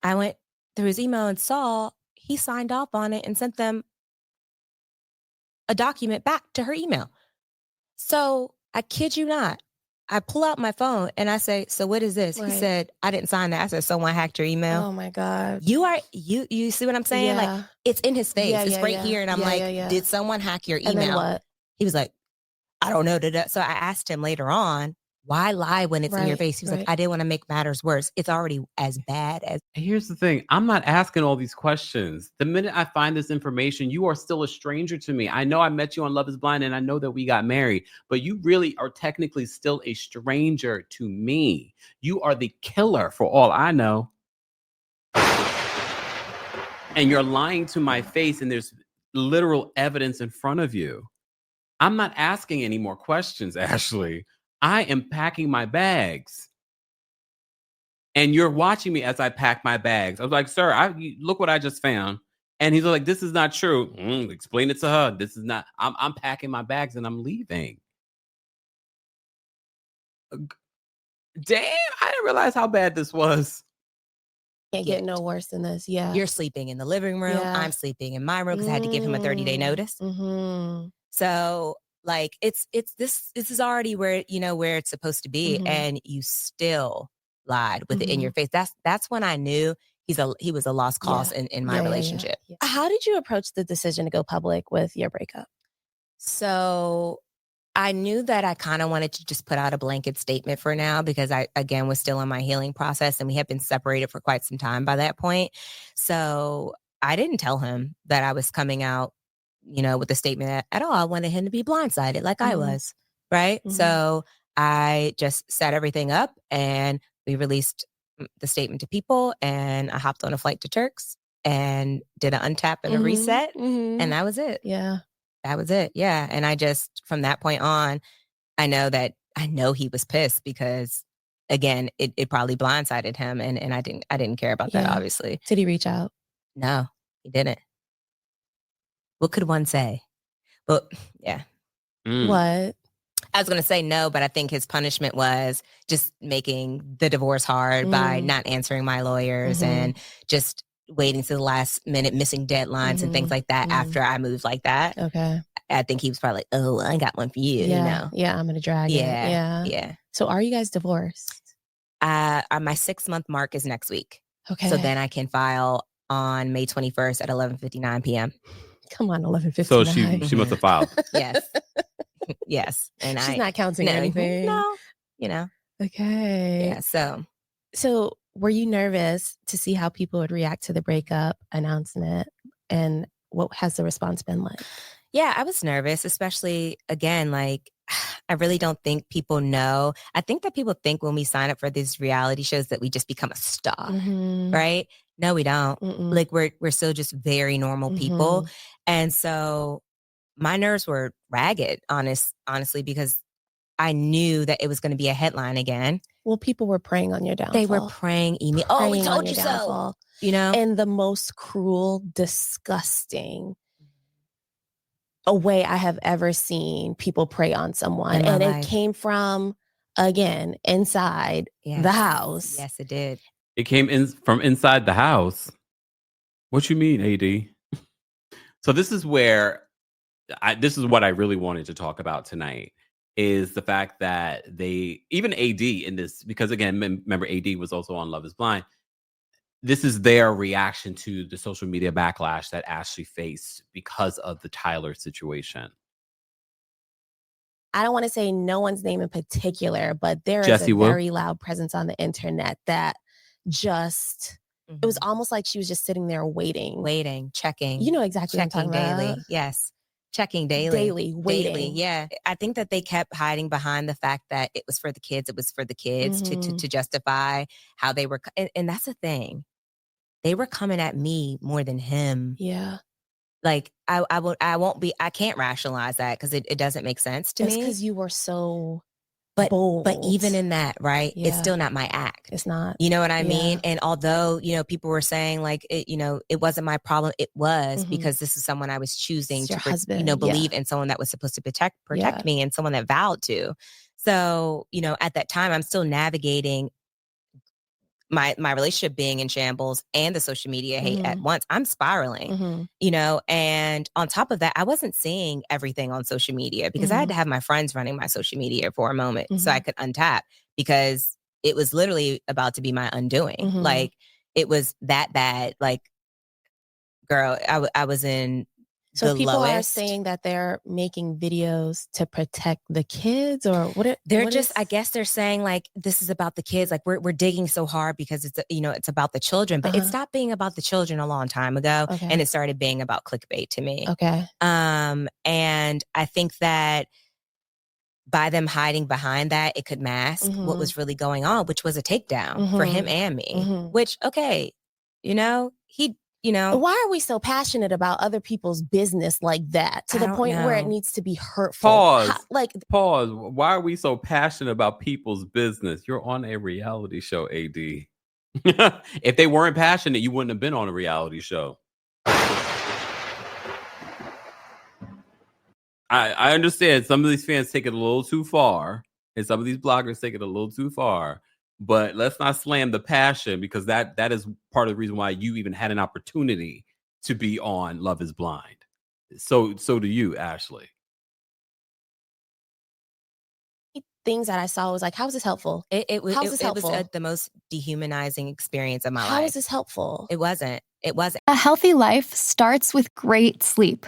I went through his email and saw he signed off on it and sent them a document back to her email. So I kid you not, I pull out my phone and I say, so what is this? Right. He said, I didn't sign that. I said, someone hacked your email. Oh my God. You see what I'm saying? Yeah. Like, it's in his face. Yeah, it's yeah, right yeah. here. And I'm Yeah, like, yeah, yeah. did someone hack your email? And then what? He was like, I don't know. So I asked him later on, why lie when it's in your Right, face? He was like, I didn't want to make matters worse. It's already as bad as. Here's the thing. I'm not asking all these questions. The minute I find this information, you are still a stranger to me. I know I met you on Love is Blind and I know that we got married, but you really are technically still a stranger to me. You are the killer for all I know. And you're lying to my face and there's literal evidence in front of you. I'm not asking any more questions, Ashley. I am packing my bags. And you're watching me as I pack my bags. I was like, sir, look what I just found. And he's like, this is not true. Explain it to her. This is not, I'm packing my bags and I'm leaving. Damn, I didn't realize how bad this was. Can't get no worse than this. Yeah. You're sleeping in the living room. Yeah. I'm sleeping in my room because I had to give him a 30-day notice. So like, this is already where, you know, where it's supposed to be. And you still lied with it in your face. That's when I knew he was a lost cause in my relationship. Yeah. How did you approach the decision to go public with your breakup? So I knew that I kind of wanted to just put out a blanket statement for now because I, again, was still in my healing process and we had been separated for quite some time by that point. So I didn't tell him that I was coming out, you know, with a statement at all. I wanted him to be blindsided like I was, right? So I just set everything up and we released the statement to people and I hopped on a flight to Turks and did an untap and a reset and that was it. Yeah. That was it. Yeah. And I just, from that point on, I know he was pissed because again, it probably blindsided him and I didn't care about that, obviously. Did he reach out? No, he didn't. What could one say? But yeah. What? I was going to say no, but I think his punishment was just making the divorce hard by not answering my lawyers and just waiting to the last minute, missing deadlines and things like that after I moved like that. Okay. I think he was probably like, oh, I got one for you, you know? Yeah, I'm going to drag it. Yeah. So are you guys divorced? My 6-month mark is next week. Okay. So then I can file on May 21st at 11:59 p.m. Come on, 11:59. So she must have filed. Yes. Yes. And she's not counting anything. No, you know. Okay. Yeah. So were you nervous to see how people would react to the breakup announcement? And what has the response been like? Yeah, I was nervous, especially again, like I really don't think people know. I think that people think when we sign up for these reality shows that we just become a star, right? No, we don't. Like we're still just very normal people. And so my nerves were ragged, honestly, because I knew that it was going to be a headline again. Well, people were preying on your downfall. They were preying email. Oh, we told you so. You know? In the most cruel, disgusting a way I have ever seen people prey on someone. And it came from, again, inside the house. Yes, it did. It came in from inside the house. What you mean, AD? So this is where this is what I really wanted to talk about tonight is the fact that even AD in this, because again, remember AD was also on Love is Blind. This is their reaction to the social media backlash that Ashley faced because of the Tyler situation. I don't want to say no one's name in particular, but there Jessie is a very loud presence on the internet that just, it was almost like she was just sitting there waiting, checking. You know exactly what I'm talking daily. about. Yes. Checking daily, waiting. Yeah. I think that they kept hiding behind the fact that it was for the kids. It was for the kids to justify how they were. And that's the thing. They were coming at me more than him. Yeah. Like I can't rationalize that because it doesn't make sense to me. Because you were so bold. But even in that, right, it's still not my act. It's not. You know what I mean? And although, people were saying like, it wasn't my problem. It was because this is someone I was choosing to, believe in, someone that was supposed to protect me and someone that vowed to. So, at that time, I'm still navigating my relationship being in shambles and the social media hate at once. I'm spiraling, and on top of that, I wasn't seeing everything on social media because I had to have my friends running my social media for a moment so I could untap, because it was literally about to be my undoing. Like, it was that bad. Like, girl, I was in So the people lowest. are saying that they're making videos to protect the kids, or what? I guess they're saying like, this is about the kids. Like, we're digging so hard because it's, it's about the children, but it stopped being about the children a long time ago. Okay. And it started being about clickbait to me. Okay. And I think that by them hiding behind that, it could mask what was really going on, which was a takedown for him and me, which, okay, why are we so passionate about other people's business like that to the point where it needs to be hurtful? Pause. Why are we so passionate about people's business? You're on a reality show, AD. If they weren't passionate, you wouldn't have been on a reality show. I understand some of these fans take it a little too far, and some of these bloggers take it a little too far. But let's not slam the passion, because that is part of the reason why you even had an opportunity to be on Love is Blind. So do you, Ashley. Things that I saw was like, how is this helpful? It was the most dehumanizing experience of my life. How is this helpful? It wasn't. A healthy life starts with great sleep.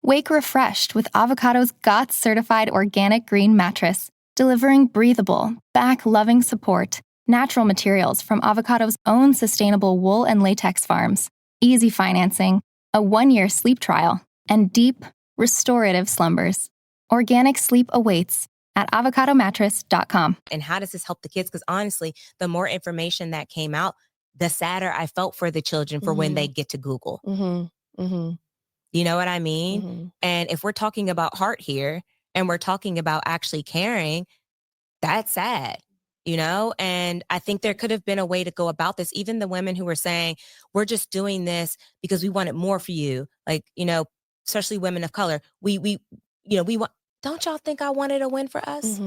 Wake refreshed with Avocado's GOTS certified organic green mattress, delivering breathable, back-loving support. Natural materials from Avocado's own sustainable wool and latex farms, easy financing, a 1-year sleep trial, and deep, restorative slumbers. Organic sleep awaits at avocadomattress.com. And how does this help the kids? Because honestly, the more information that came out, the sadder I felt for the children for when they get to Google. You know what I mean? And if we're talking about heart here and we're talking about actually caring, that's sad. And I think there could have been a way to go about this. Even the women who were saying, we're just doing this because we wanted more for you. Like, especially women of color, we want, don't y'all think I wanted a win for us?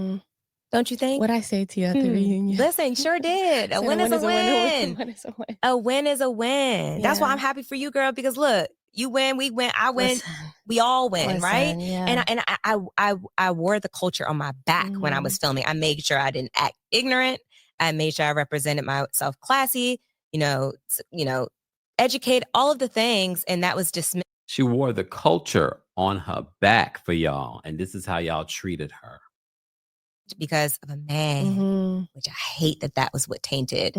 Don't you think? What'd I say to you at the reunion? Listen, sure did. A win is a win. A win is a win. That's why I'm happy for you, girl, because look, you win, we win, I win, we all win, right? Yeah. And I wore the culture on my back when I was filming. I made sure I didn't act ignorant. I made sure I represented myself classy, educate, all of the things. And that was dismissed. She wore the culture on her back for y'all. And this is how y'all treated her. Because of a man, which I hate that was what tainted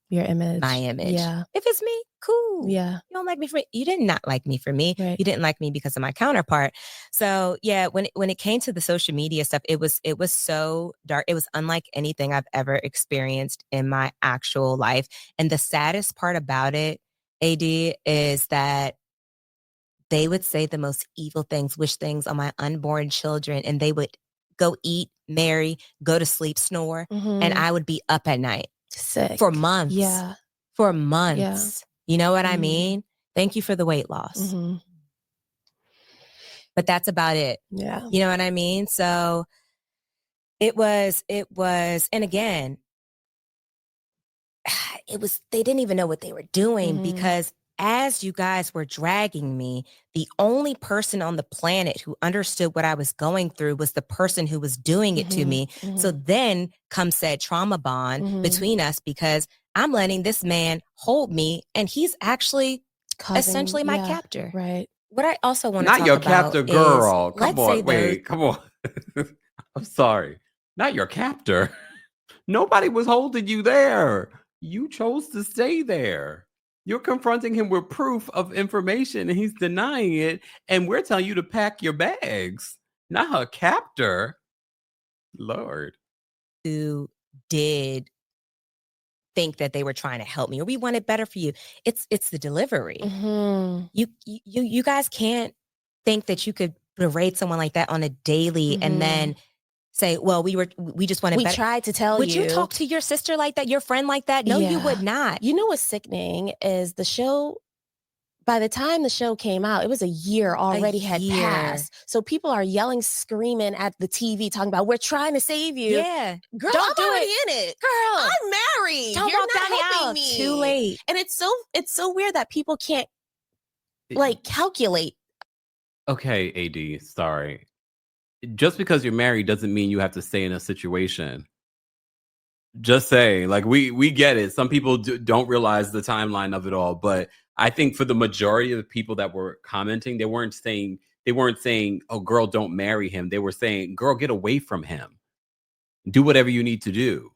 your image. My image. Yeah. If it's me, cool. Yeah. You don't like me for you did not like me for me. Right. You didn't like me because of my counterpart. So yeah, when it came to the social media stuff, it was so dark. It was unlike anything I've ever experienced in my actual life. And the saddest part about it, AD, is that they would say the most evil things, wish things on my unborn children, and they would go eat, marry, go to sleep, snore, and I would be up at night. Sick. For months. Yeah. For months. Yeah. You know what I mean? Thank you for the weight loss. But that's about it. Yeah. You know what I mean? So it was, and again, they didn't even know what they were doing, because as you guys were dragging me, the only person on the planet who understood what I was going through was the person who was doing it to me. So then comes said trauma bond between us, because I'm letting this man hold me, and he's actually essentially my captor. Right. What I also want to not talk your about captor, girl. Come on. I'm sorry. Not your captor. Nobody was holding you there. You chose to stay there. You're confronting him with proof of information and he's denying it. And we're telling you to pack your bags. Not a captor. Lord. Who did think that they were trying to help me or we wanted better for you. It's the delivery. You guys can't think that you could berate someone like that on a daily and then say, well, we just wanted better. We tried to tell you. Would you talk to your sister like that, your friend like that? No, you would not. You know what's sickening is the show, by the time the show came out, it was a year already had passed. So people are yelling, screaming at the TV, talking about, we're trying to save you. Yeah. Girl, Don't I'm do already it. in it. Girl. I'm married. Don't You're walk not down the helping aisle. me. Too late. And it's so weird that people can't like calculate. Okay, AD, sorry. Just because you're married doesn't mean you have to stay in a situation. Just saying, like we get it. Some people don't realize the timeline of it all, but I think for the majority of the people that were commenting, they weren't saying, "Oh, girl, don't marry him." They were saying, "Girl, get away from him. Do whatever you need to do."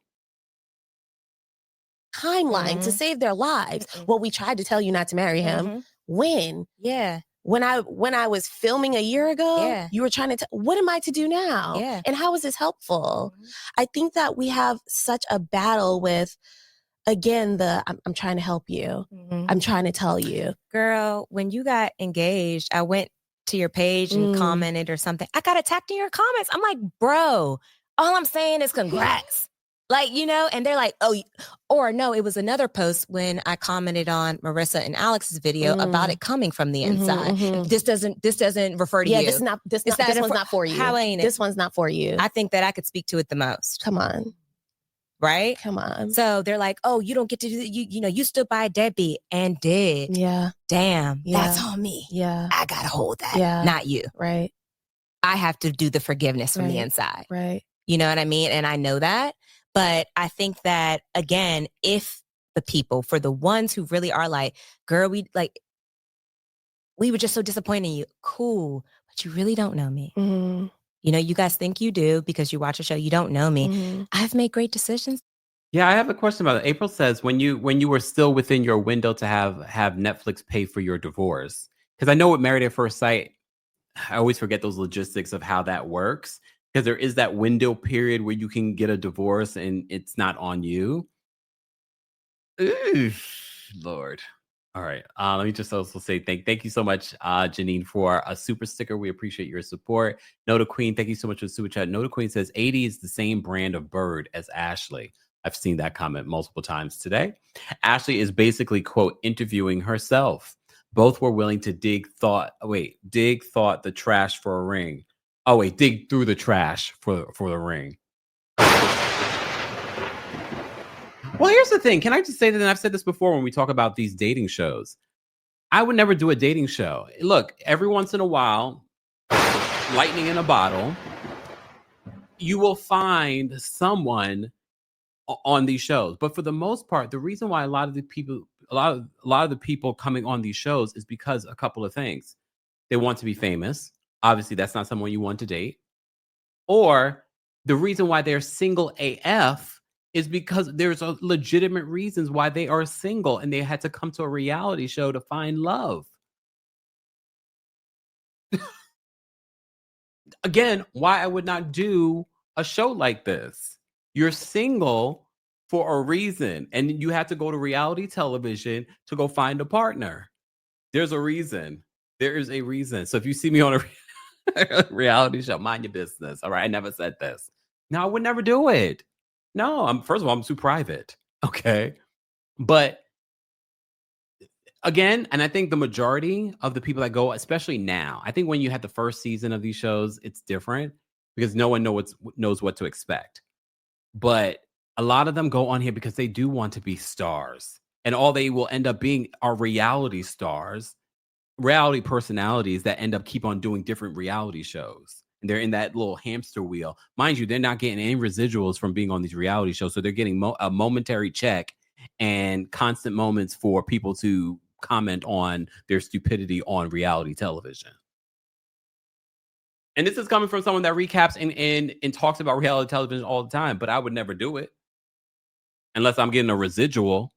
Timeline to save their lives. Well, we tried to tell you not to marry him. When? Yeah. When I was filming a year ago, you were trying to what am I to do now? Yeah. And how is this helpful? I think that we have such a battle with, again, I'm trying to help you. I'm trying to tell you. Girl, when you got engaged, I went to your page and commented or something. I got attacked in your comments. I'm like, bro, all I'm saying is congrats. Like, you know, and they're like, oh, or no, it was another post when I commented on Marissa and Alex's video about it coming from the inside. This doesn't refer to you. This one's not for you. How ain't it? This one's not for you. I think that I could speak to it the most. Come on. Right? Come on. So they're like, oh, you don't get to do you know, you stood by a deadbeat and did. Yeah. Damn. Yeah. That's on me. Yeah. I gotta hold that. Yeah. Not you. Right. I have to do the forgiveness from the inside. Right. You know what I mean? And I know that. But I think that, again, if the people, for the ones who really are like, girl, we were just so disappointed in you. Cool. But you really don't know me. You know, you guys think you do because you watch a show. You don't know me. I've made great decisions. Yeah, I have a question about it. April says, when you were still within your window to have Netflix pay for your divorce, because I know with Married at First Sight, I always forget those logistics of how that works. Because there is that window period where you can get a divorce and it's not on you. Ooh, Lord. All right. Let me just also say thank you so much, Janine, for a super sticker. We appreciate your support. Noda Queen, thank you so much for the super chat. Noda Queen says 80 is the same brand of bird as Ashley. I've seen that comment multiple times today. Ashley is basically, quote, interviewing herself. Both were willing to dig thought the trash for a ring. Oh, wait, dig through the trash for the ring. Well, here's the thing. Can I just say that, and I've said this before when we talk about these dating shows, I would never do a dating show. Look, every once in a while, lightning in a bottle, you will find someone on these shows. But for the most part, the reason why a lot of the people coming on these shows is because a couple of things. They want to be famous. Obviously, that's not someone you want to date. Or the reason why they're single AF is because there's a legitimate reasons why they are single and they had to come to a reality show to find love. Again, why I would not do a show like this. You're single for a reason, and you have to go to reality television to go find a partner. There's a reason. There is a reason. So if you see me on a reality show, mind your business. All right. I never said this. No, I would never do it. No, first of all, I'm too private. Okay. But again, and I think the majority of the people that go, especially now, I think when you had the first season of these shows, it's different because no one knows what to expect. But a lot of them go on here because they do want to be stars. And all they will end up being are reality stars. Reality personalities that end up keep on doing different reality shows. And they're in that little hamster wheel. Mind you, they're not getting any residuals from being on these reality shows. So they're getting a momentary check and constant moments for people to comment on their stupidity on reality television. And this is coming from someone that recaps and talks about reality television all the time, but I would never do it unless I'm getting a residual.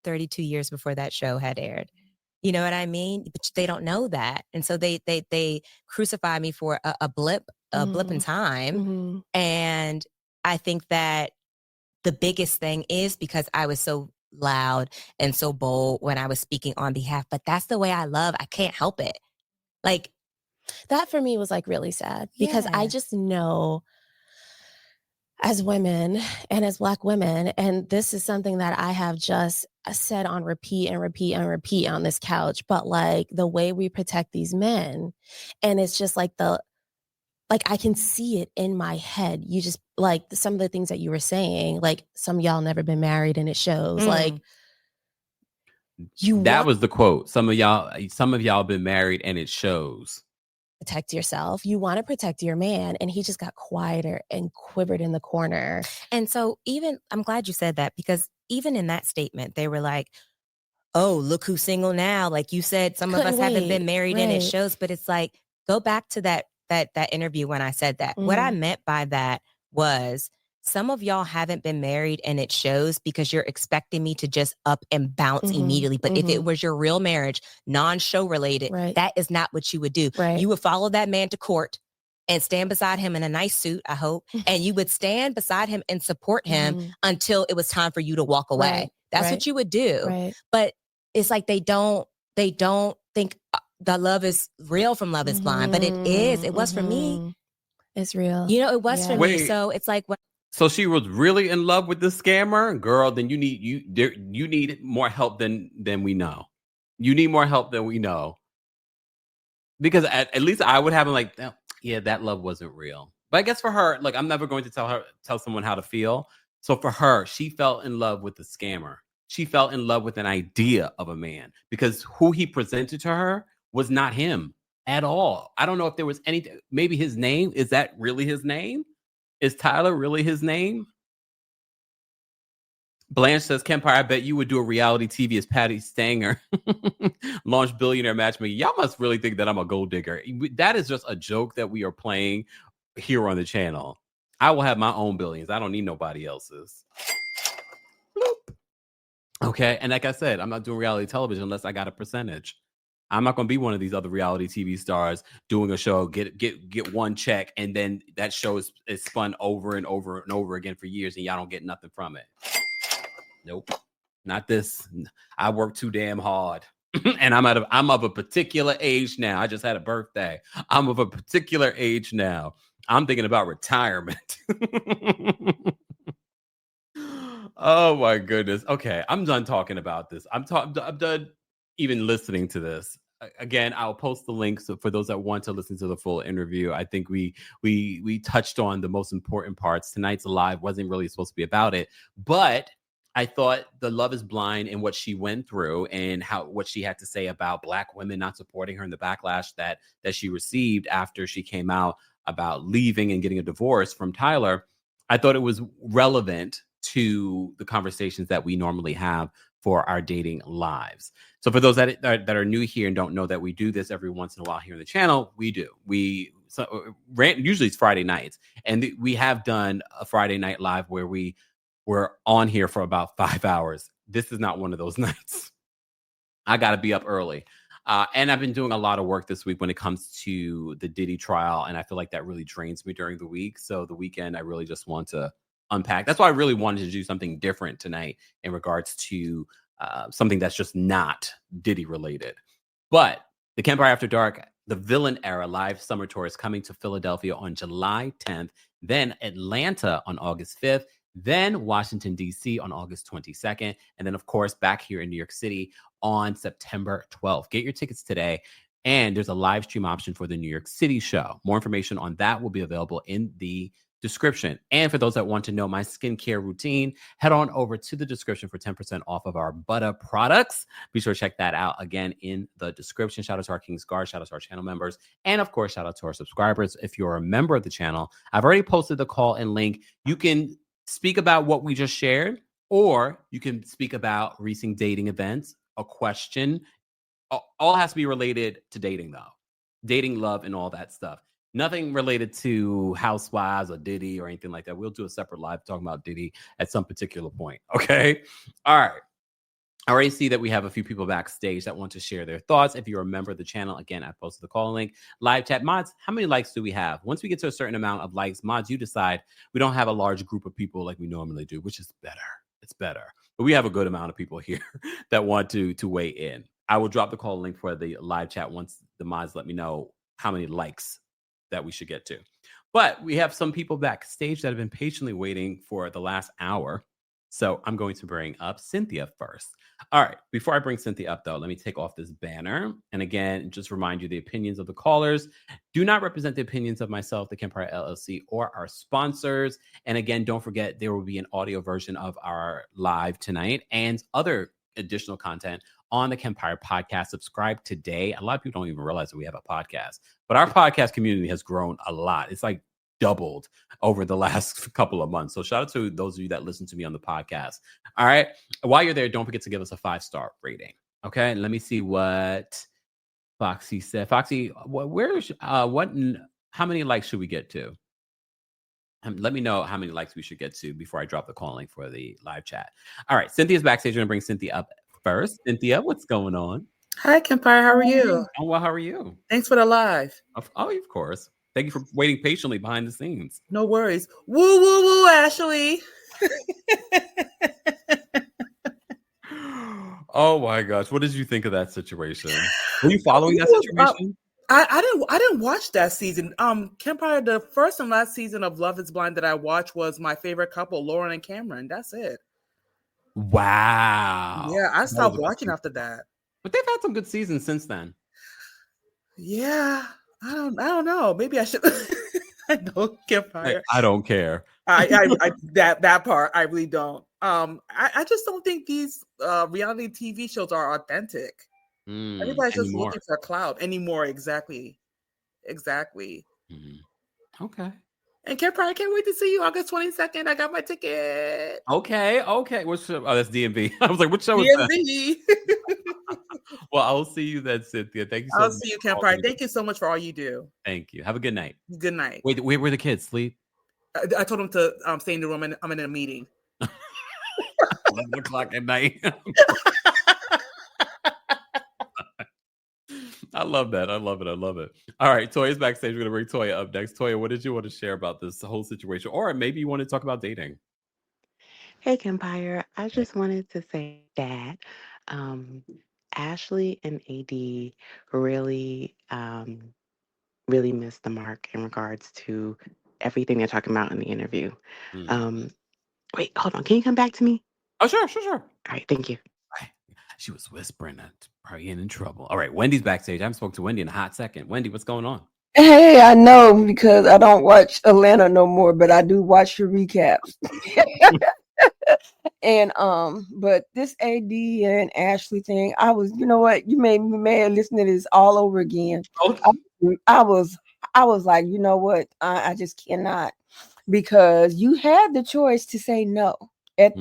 32 years before that show had aired. You know what I mean? But they don't know that. And so they crucify me for a blip in time. And I think that the biggest thing is because I was so loud and so bold when I was speaking on behalf, but that's the way I love. I can't help it. Like that for me was like really sad because I just know as women and as Black women, and this is something that I have just said on repeat and repeat and repeat on this couch, but like the way we protect these men, and it's just like I can see it in my head. You just like some of the things that you were saying, like some of y'all never been married and it shows. Like that was the quote. Some of y'all been married and it shows. Protect yourself. You want to protect your man, and he just got quieter and quivered in the corner. And so I'm glad you said that, because even in that statement, they were like, oh, look who's single now. Like you said, some of us haven't been married and it shows, but it's like, go back to that interview when I said that. What I meant by that was some of y'all haven't been married and it shows because you're expecting me to just up and bounce immediately. But if it was your real marriage, non-show related, that is not what you would do. You would follow that man to court and stand beside him in a nice suit, I hope. And you would stand beside him and support him until it was time for you to walk away. That's what you would do. But it's like they don't think the love is real from Love is Blind, but it is. It was for me. It's real. You know, it was for me. So it's like so she was really in love with the scammer, girl. Then you need more help than we know. You need more help than we know, because at least I would have been like, yeah, that love wasn't real. But I guess for her, like, I'm never going to tell someone how to feel. So for her, she fell in love with the scammer. She fell in love with an idea of a man, because who he presented to her was not him at all. I don't know if there was anything. Maybe his name. Is that really his name? Is Tyler really his name? Blanche says, Kempire, I bet you would do a reality TV as Patty Stanger. Launch billionaire matchmaking. Y'all must really think that I'm a gold digger. That is just a joke that we are playing here on the channel. I will have my own billions. I don't need nobody else's. Bloop. Okay. And like I said, I'm not doing reality television unless I got a percentage. I'm not going to be one of these other reality TV stars doing a show, get one check, and then that show is spun over and over and over again for years, and y'all don't get nothing from it. Nope, not this. I work too damn hard, and I'm of a particular age now. I just had a birthday. I'm of a particular age now. I'm thinking about retirement. Oh my goodness. Okay, I'm done talking about this. I'm done even listening to this. Again, I'll post the links for those that want to listen to the full interview. I think we touched on the most important parts. Tonight's live wasn't really supposed to be about it, but I thought the Love is Blind and what she went through and what she had to say about Black women not supporting her and the backlash that she received after she came out about leaving and getting a divorce from Tyler. I thought it was relevant to the conversations that we normally have for our dating lives. So for those that are new here and don't know that we do this every once in a while here on the channel, we do. Usually it's Friday nights, and we have done a Friday night live where we were on here for about 5 hours. This is not one of those nights. I got to be up early. And I've been doing a lot of work this week when it comes to the Diddy trial, and I feel like that really drains me during the week. So the weekend, I really just want to unpack. That's why I really wanted to do something different tonight in regards to something that's just not Diddy related. But the Kempire After Dark, the Villain Era live summer tour is coming to Philadelphia on July 10th, then Atlanta on August 5th, then Washington, D.C. on August 22nd, and then, of course, back here in New York City on September 12th. Get your tickets today. And there's a live stream option for the New York City show. More information on that will be available in the description. And for those that want to know my skincare routine, head on over to the description for 10% off of our butter products. Be sure to check that out again in the description. Shout out to our King's Guard, shout out to our channel members, and of course, shout out to our subscribers. If you're a member of the channel, I've already posted the call and link. You can speak about what we just shared, or you can speak about recent dating events, a question. All has to be related to dating, though. Dating, love, and all that stuff. Nothing related to Housewives or Diddy or anything like that. We'll do a separate live talking about Diddy at some particular point. Okay. All right. I already see that we have a few people backstage that want to share their thoughts. If you're a member of the channel, again, I posted the call link. Live chat mods, how many likes do we have? Once we get to a certain amount of likes, mods, you decide. We don't have a large group of people like we normally do, which is better. It's better. But we have a good amount of people here that want to weigh in. I will drop the call link for the live chat once the mods let me know how many likes that we should get to. But we have some people backstage that have been patiently waiting for the last hour. So I'm going to bring up Cynthia first. All right. Before I bring Cynthia up, though, let me take off this banner. And again, just remind you, the opinions of the callers do not represent the opinions of myself, the Kempire LLC, or our sponsors. And again, don't forget, there will be an audio version of our live tonight and other additional content on the Kempire podcast. Subscribe today. A lot of people don't even realize that we have a podcast, but our podcast community has grown a lot. It's like doubled over the last couple of months. So shout out to those of you that listen to me on the podcast. All right. While you're there, don't forget to give us a 5-star rating. Okay. And let me see what Foxy said. Foxy, how many likes should we get to? Let me know how many likes we should get to before I drop the calling for the live chat. All right. Cynthia's backstage. We're going to bring Cynthia up first. Cynthia, what's going on? Hi, Kempire. How are you? Oh, well, how are you? Thanks for the live. Of course. Thank you for waiting patiently behind the scenes. No worries. Woo, woo, woo, Ashley. Oh my gosh. What did you think of that situation? Were you following that situation? I didn't watch that season. Kempire, the first and last season of Love is Blind that I watched was my favorite couple, Lauren and Cameron. That's it. Wow. Yeah, I stopped watching after that. But they've had some good seasons since then. Yeah. I don't know. Maybe I should. I don't Kempire. Hey, I don't care. That part I really don't. I just don't think these reality TV shows are authentic. Everybody's just looking for clout anymore. Exactly. Okay. And Kempire, I can't wait to see you August 22nd. I got my ticket. Okay. Which show? Oh, that's DMV. I was like, what show is DMV. that? Well, I'll see you then, Cynthia. Thank you so much. I'll see you, Kempire. Thank you so much for all you do. Thank you. Have a good night. Good night. Wait, where the kids sleep? I told them to stay in the room, and I'm in a meeting. 11 o'clock at night. I love that. I love it. All right, Toya's backstage. We're going to bring Toya up next. Toya, what did you want to share about this whole situation? Or maybe you want to talk about dating. Hey, Kempire. I just wanted to say that Ashley and AD really, really missed the mark in regards to everything they're talking about in the interview. Wait, hold on. Can you come back to me? Oh, sure. All right, thank you. She was whispering that probably in trouble. All right, Wendy's backstage. I haven't spoken to Wendy in a hot second. Wendy, what's going on? Hey, I know because I don't watch Atlanta no more, but I do watch your recaps. And but this AD and Ashley thing, you know what? You made me mad listening to this all over again. Okay. I was like, you know what? I just cannot, because you had the choice to say no.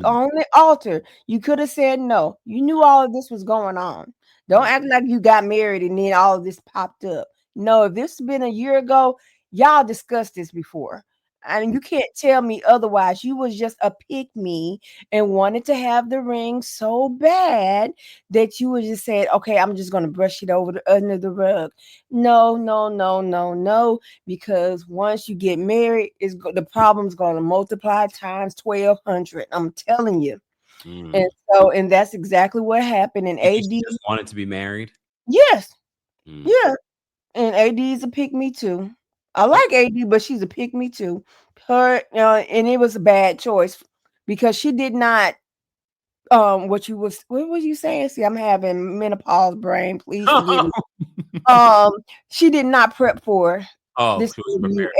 On the altar, you could have said no. You knew all of this was going on. Don't act like you got married and then all of this popped up. No, if this had been a year ago, y'all discussed this before. And you can't tell me otherwise. You was just a pick-me and wanted to have the ring so bad that you would just said, okay, I'm just going to brush it under the rug. No. Because once you get married, the problem's going to multiply times 1,200. I'm telling you. And that's exactly what happened. And AD just wanted to be married. Yes. Yeah. And AD is a pick-me too. I like AD, but she's a pick-me too. And it was a bad choice because she did not. What was you saying? See, I'm having menopause brain. Please forgive me. She did not prep for this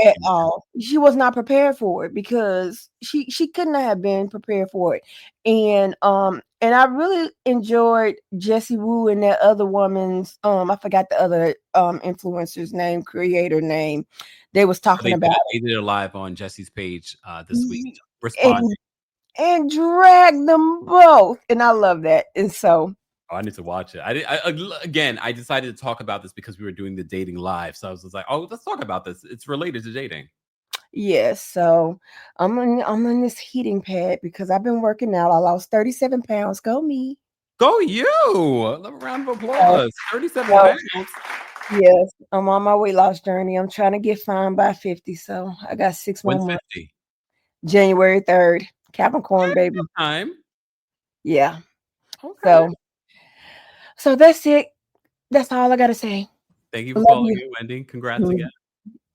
at all. She was not prepared for it because she couldn't have been prepared for it. And I really enjoyed Jessie Wu and that other woman's I forgot the other influencer's name, creator name. They was talking about they did it live on Jessie's page this week, responding and drag them both, and I love that. And so Oh, I need to watch it. Again, I decided to talk about this because we were doing the dating live. So I was just like, oh, let's talk about this. It's related to dating. Yes, so I'm on this heating pad because I've been working out. I lost 37 pounds. Go me. Go you. A round of applause. 37 pounds. Yes, I'm on my weight loss journey. I'm trying to get fine by 50. So I got 6 more months. 50? January 3rd. Capricorn, baby. Time. Yeah. Okay. So that's it. That's all I gotta say. Thank you for calling me, Wendy. Congrats again.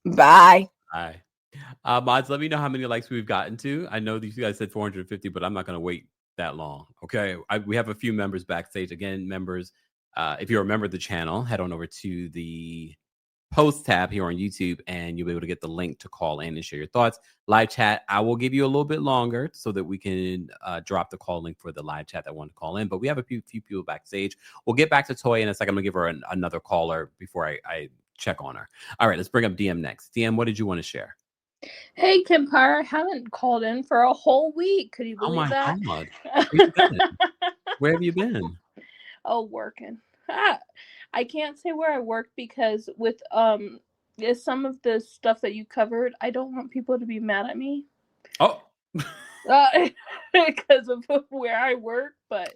Bye. Bye. Mods, let me know how many likes we've gotten to. I know these guys said 450, but I'm not going to wait that long. Okay. We have a few members backstage. Again, members, if you're a member of the channel, head on over to the post tab here on YouTube and you'll be able to get the link to call in and share your thoughts. Live chat, I will give you a little bit longer so that we can drop the call link for the live chat that want to call in. But we have a few people backstage. We'll get back to Toya in a second. I'm going to give her another caller before I check on her. All right, let's bring up DM next. DM, what did you want to share? Hey, Kempire, I haven't called in for a whole week. Could you believe that? God. Where have you been? Oh, working. I can't say where I work because with some of the stuff that you covered, I don't want people to be mad at me. Oh. Because of where I work, but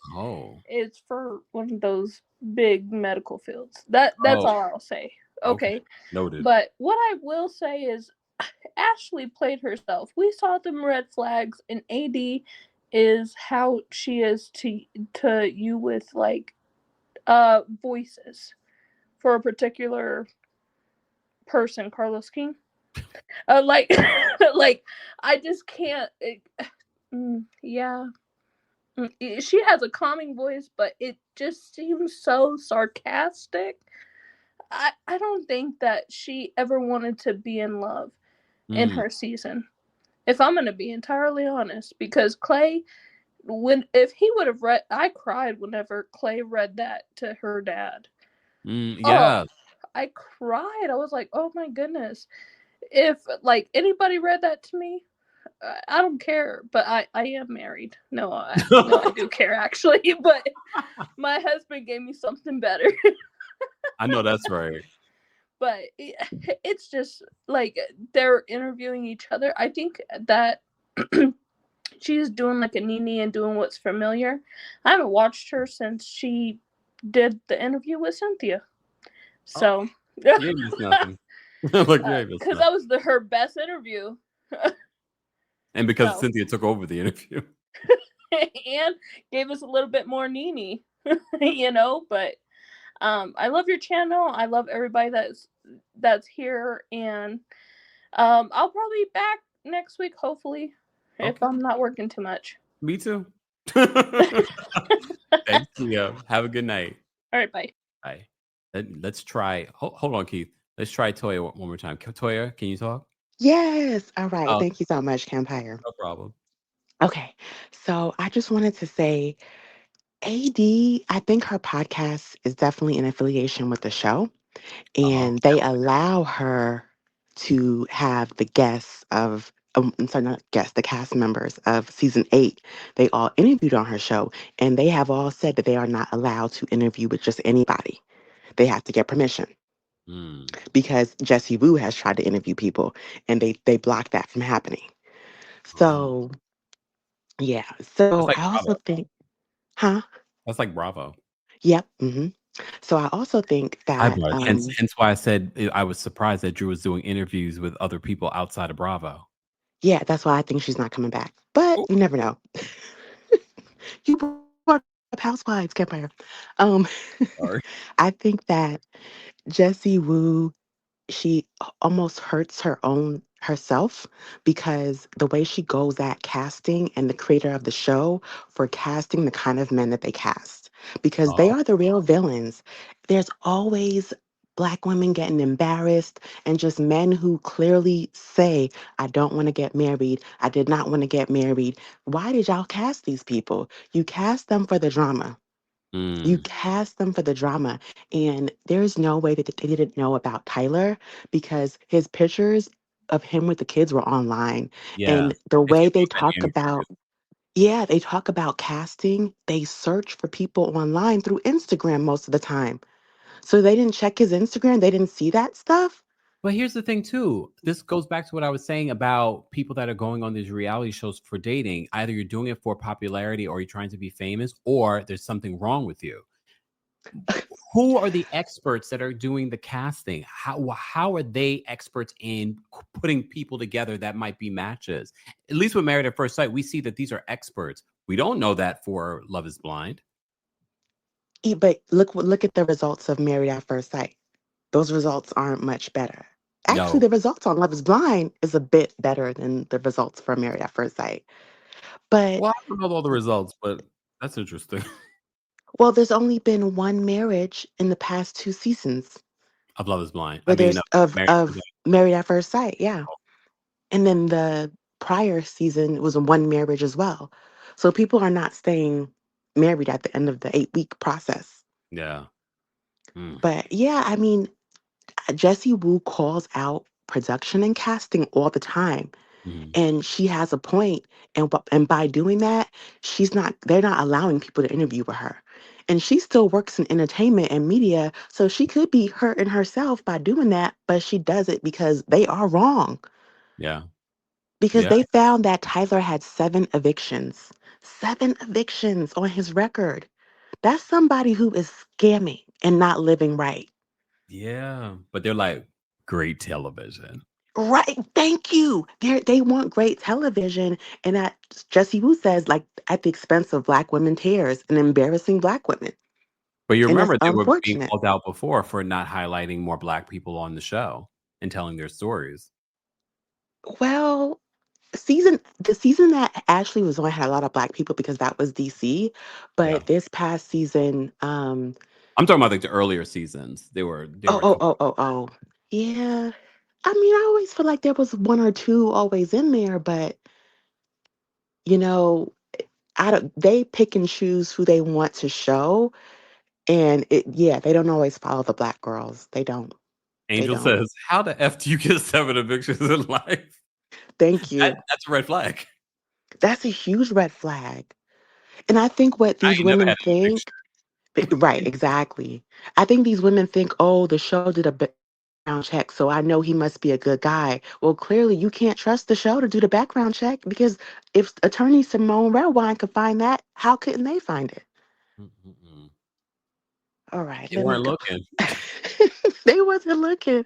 it's for one of those big medical fields. That's all I'll say. Okay. Noted. But what I will say is Ashley played herself. We saw them red flags, and AD is how she is to you with like voices for a particular person, Carlos King. Like I just can't. Yeah. She has a calming voice, but it just seems so sarcastic. I don't think that she ever wanted to be in love in her season. If I'm going to be entirely honest, because Clay, if he would have read, I cried whenever Clay read that to her dad. Yeah. I cried. I was like, oh my goodness. If like anybody read that to me, I don't care, but I am married. No, I do care actually, but my husband gave me something better. I know that's right. But it's just like they're interviewing each other. I think that she's doing like a Nene and doing what's familiar. I haven't watched her since she did the interview with Cynthia. So because that was her best interview. And because Cynthia took over the interview. And gave us a little bit more Nene, but I love your channel. I love everybody that's here, and I'll probably be back next week, hopefully, if I'm not working too much. Me too. Thanks, Tia. Have a good night. All right, bye. Bye. Let's try. Hold on, Keith. Let's try Toya one more time. Toya, can you talk? Yes. All right. Thank you so much, Kempire. No problem. Okay. So I just wanted to say, AD, I think her podcast is definitely in affiliation with the show. And they allow her to have the guests of, the cast members of season 8. They all interviewed on her show. And they have all said that they are not allowed to interview with just anybody. They have to get permission. Because Jessie Woo has tried to interview people and they blocked that from happening. So, yeah. So like I also think, That's like Bravo. Yep. Mm-hmm. So I also think that... hence why I said I was surprised that Drew was doing interviews with other people outside of Bravo. Yeah, that's why I think she's not coming back. But you never know. You brought up Housewives, Kempire. Sorry. I think that Jessie Woo, she almost hurts herself because the way she goes at casting, and the creator of the show for casting the kind of men that they cast, because they are the real villains. There's always Black women getting embarrassed, and just men who clearly say, I don't want to get married. I did not want to get married. Why did y'all cast these people? You cast them for the drama. You cast them for the drama. And there's no way that they didn't know about Tyler, because his pictures of him with the kids were online. Yeah. And the way they talk about... Yeah, they talk about casting. They search for people online through Instagram most of the time. So they didn't check his Instagram. They didn't see that stuff. But here's the thing, too. This goes back to what I was saying about people that are going on these reality shows for dating. Either you're doing it for popularity or you're trying to be famous, or there's something wrong with you. Who are the experts that are doing the casting? How are they experts in putting people together that might be matches? At least with Married at First Sight, we see that these are experts. We don't know that for Love is Blind. But look at the results of Married at First Sight. Those results aren't much better. Actually, No. the results on Love is Blind is a bit better than the results for Married at First Sight. But Well, I don't know all the results, but that's interesting. well, there's only been one marriage in the past 2 seasons Of Love is Blind. where I mean, there's Married at First Sight. Married at First Sight, yeah. And then the prior season was one marriage as well. So people are not staying married at the end of the 8-week process. Yeah. But yeah, I mean, Jessie Woo calls out production and casting all the time. And she has a point. And by doing that, they're not allowing people to interview with her. And she still works in entertainment and media. So she could be hurting herself by doing that, but she does it because they are wrong. Yeah. Because they found that Tyler had 7 evictions. 7 evictions on his record. That's somebody who is scamming and not living right. Yeah. But they're like, great television. Right. Thank you. They want great television. And that Jessie Woo says, like, at the expense of Black women tears and embarrassing Black women. But you And remember that's they were being unfortunate. called out before for not highlighting more Black people on the show and telling their stories. Well, the season that Ashley was on had a lot of Black people because that was DC. But this past season, I'm talking about like the earlier seasons. They were Yeah. I mean, I always feel like there was 1 or 2 always in there, but you know, they pick and choose who they want to show. And they don't always follow the Black girls. They don't. Angel says, how the F do you get 7 evictions in life? Thank you. That's a red flag. That's a huge red flag. And I think what these women think, right, exactly. I think these women think, oh, the show did a background check, so I know he must be a good guy. Well, clearly you can't trust the show to do the background check because if attorney Simone Redwine could find that, how couldn't they find it? All right. They weren't looking. They wasn't looking.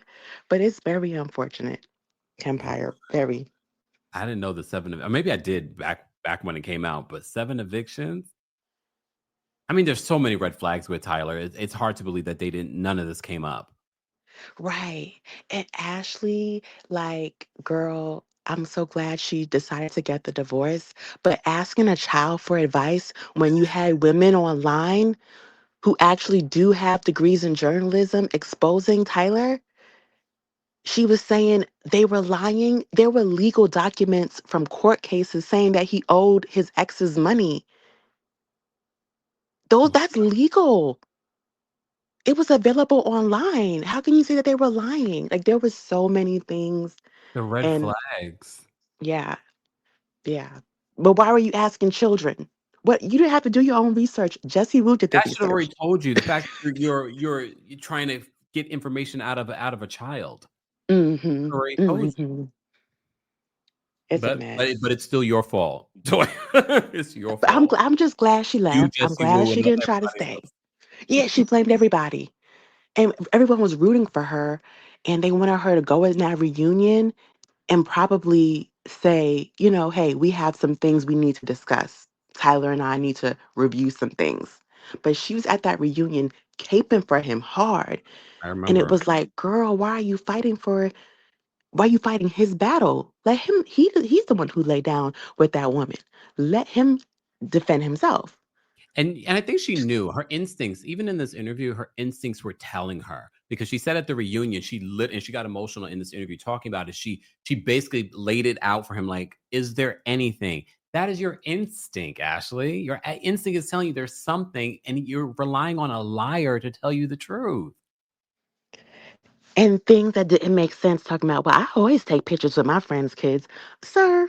But it's very unfortunate. Kempire, very. I didn't know the 7 or maybe I did back when it came out, but 7 evictions. I mean, there's so many red flags with Tyler. It's hard to believe that none of this came up. Right. And Ashley, like, girl, I'm so glad she decided to get the divorce. But asking a child for advice when you had women online who actually do have degrees in journalism exposing Tyler, she was saying they were lying. There were legal documents from court cases saying that he owed his ex's money. That's legal. It was available online. How can you say that they were lying? Like, there were so many things. The red And flags. yeah. But why were you asking children? What, you didn't have to do your own research. Jessie Woo did the I should have already research. told you. The fact that you're trying to get information out of a child. Mm-hmm. Already told you. It's a mess. But it's still your fault. It's your But fault. I'm just glad she left. I'm Jessie glad Woo, she and not didn't try to everybody stay. else. Yeah, she blamed everybody. And everyone was rooting for her. And they wanted her to go in that reunion and probably say, hey, we have some things we need to discuss. Tyler and I need to review some things. But she was at that reunion caping for him hard. I remember. And it was like, girl, why are you fighting his battle? Let him, he's the one who lay down with that woman. Let him defend himself. And I think she knew her instincts, even in this interview, her instincts were telling her, because she said at the reunion, and she got emotional in this interview talking about it. She basically laid it out for him. Like, is there anything? That is your instinct, Ashley. Your instinct is telling you there's something, and you're relying on a liar to tell you the truth. And things that didn't make sense, talking about, well, I always take pictures with my friends' kids. Sir,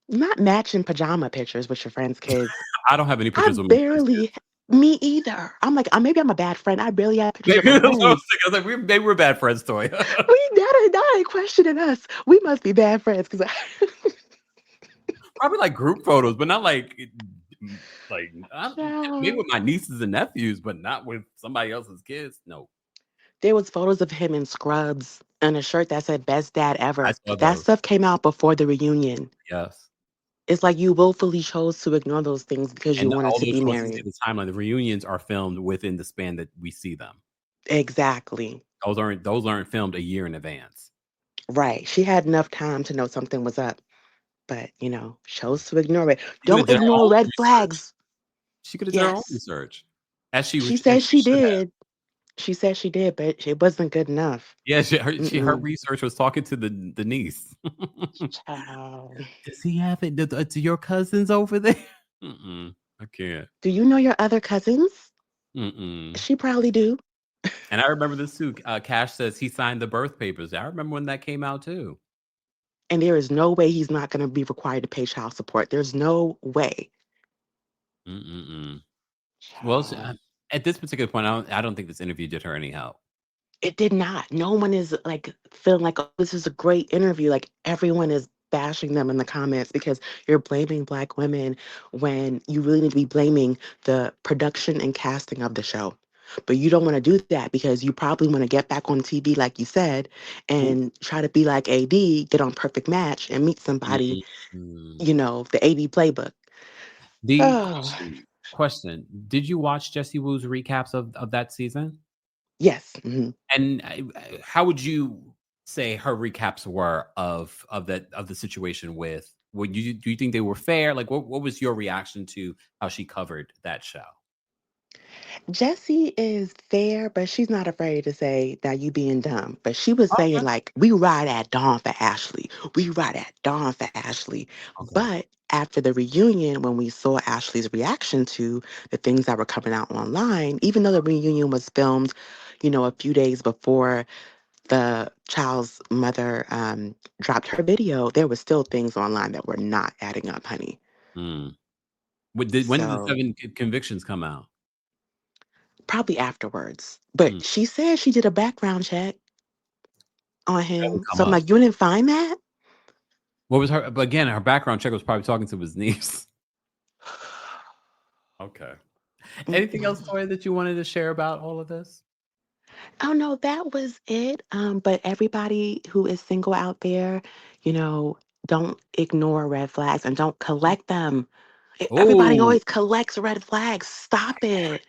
Not matching pajama pictures with your friends' kids. I don't have any I pictures of barely, me either. I'm like, maybe I'm a bad friend. I barely have pictures of maybe my that's what I was friends. thinking. I was like, they were bad friends, Toya. That ain't questioning us. We must be bad friends because Probably like group photos, but not like maybe Child. with my nieces and nephews, but not with somebody else's kids. No, There was photos of him in scrubs and a shirt that said "Best Dad I Ever." saw That those. stuff came out before the reunion. Yes. It's like you willfully chose to ignore those things because you And wanted to although be she wants to see married. the timeline, the reunions are filmed within the span that we see them. Exactly. Those aren't filmed a year in advance. Right. She had enough time to know something was up, but chose to ignore it. She could have Don't did her ignore own red research. flags. She could have did her own Yes. research, as she She as said she she should have. did. She said she did, but it wasn't good enough. Yeah, her Mm-mm. research was talking to the niece. Child. Does he have it? Do your cousins over there? Mm-mm, I can't. Do you know your other cousins? Mm-mm. She probably do. And I remember this too. Cash says he signed the birth papers. I remember when that came out too. And there is no way he's not going to be required to pay child support. There's no way. Mm-mm-mm. Well, at this particular point, I don't think this interview did her any help. It did not. No one is like feeling like, oh, this is a great interview. Like everyone is bashing them in the comments because you're blaming Black women when you really need to be blaming the production and casting of the show. But you don't want to do that because you probably want to get back on TV, like you said, and try to be like AD, get on Perfect Match and meet somebody, Mm-mm. the AD playbook. The Oh, question: did you watch Jessie Woo's recaps of that season? yes. Mhm. And how would you say her recaps were of the situation with? Do you think they were fair? Like, what was your reaction to how she covered that show? Jessie is fair, but she's not afraid to say that you being dumb. But she was saying Okay. like, we ride at dawn for Ashley. We ride at dawn for Ashley. Okay. But after the reunion, when we saw Ashley's reaction to the things that were coming out online, even though the reunion was filmed, a few days before the child's mother dropped her video, there were still things online that were not adding up, honey. Mm. When did the So 7 convictions come out? probably afterwards. But Mm. she said she did a background check on That would him. come So I'm up. like, you didn't find that? What was her? But again, her background check was probably talking to his niece. Okay. Anything else, Toya, that you wanted to share about all of this? Oh no, that was it. But everybody who is single out there, don't ignore red flags and don't collect them. Everybody Oh, always collects red flags. Stop it.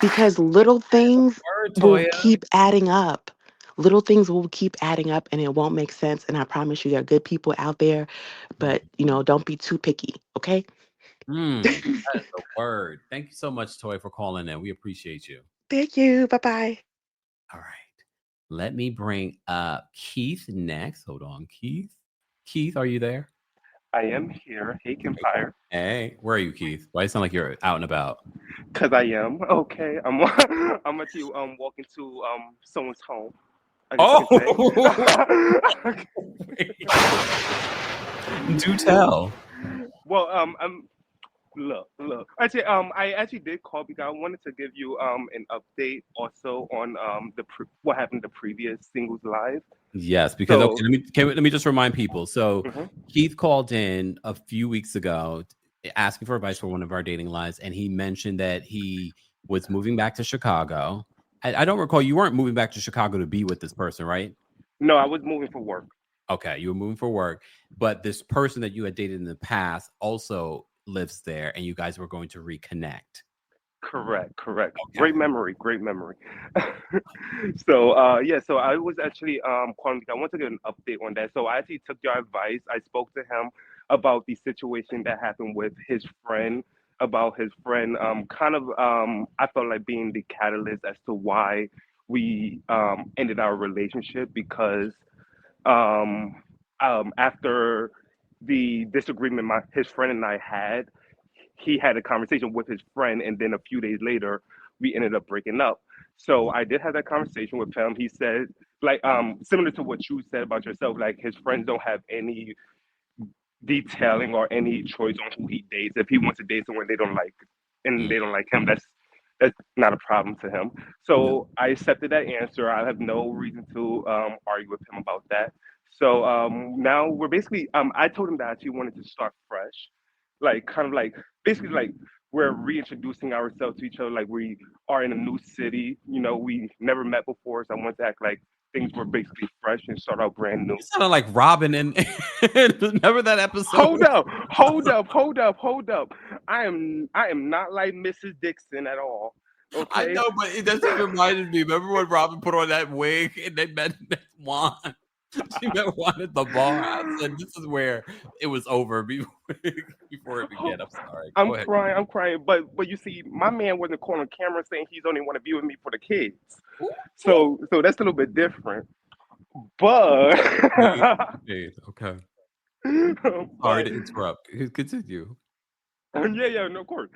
Because little things word, will Toya. keep adding up. Little things will keep adding up and it won't make sense. And I promise you, there are good people out there, but don't be too picky, okay? That is the word. Thank you so much, Toya, for calling in. We appreciate you. Thank you. Bye-bye. All right. Let me bring up Keith next. Hold on, Keith. Keith, are you there? I am here. Hey, Kempire. Hey, where are you, Keith? Why do you sound like you're out and about? Cause I am okay. I'm actually walking to someone's home. I guess you can say. Do tell. Well, look. Actually, I actually did call because I wanted to give you an update also on what happened the previous singles live. Yes, because So, okay, let me just remind people. So Mhm. Keith called in a few weeks ago asking for advice for one of our dating lives, and he mentioned that he was moving back to Chicago. I don't recall, you weren't moving back to Chicago to be with this person, right? No, I was moving for work. Okay, you were moving for work, but this person that you had dated in the past also lives there, and you guys were going to reconnect. Correct. Okay. Great memory. So so I was actually calling because I want to get an update on that. So I actually took your advice. I spoke to him about the situation that happened with his friend, about his friend kind of I felt like being the catalyst as to why we ended our relationship because after the disagreement his friend and I had, he had a conversation with his friend, and then a few days later, we ended up breaking up. So I did have that conversation with him. He said, like, similar to what you said about yourself, like his friends don't have any detailing or any choice on who he dates. If he wants to date someone they don't like and they don't like him, that's not a problem to him. So I accepted that answer. I have no reason to argue with him about that. So now we're basically I told him that I actually wanted to start fresh, like kind of like basically like we're reintroducing ourselves to each other, like we are in a new city. You know, we never met before, so I wanted to act like things were basically fresh and start out brand new. You sounded like Robin and remember that episode? Hold up. I am not like Mrs. Dixon at all. Okay? I know, but it just reminded me. Remember when Robin put on that wig and they met Juan? She met Juan at the bar. I said, "This is where it was over before it began." I'm sorry. I'm crying. But you see, my man wasn't calling on camera saying he's only want to be with me for the kids. So that's a little bit different. But okay. Sorry to interrupt. Continue. Yeah, no, of course.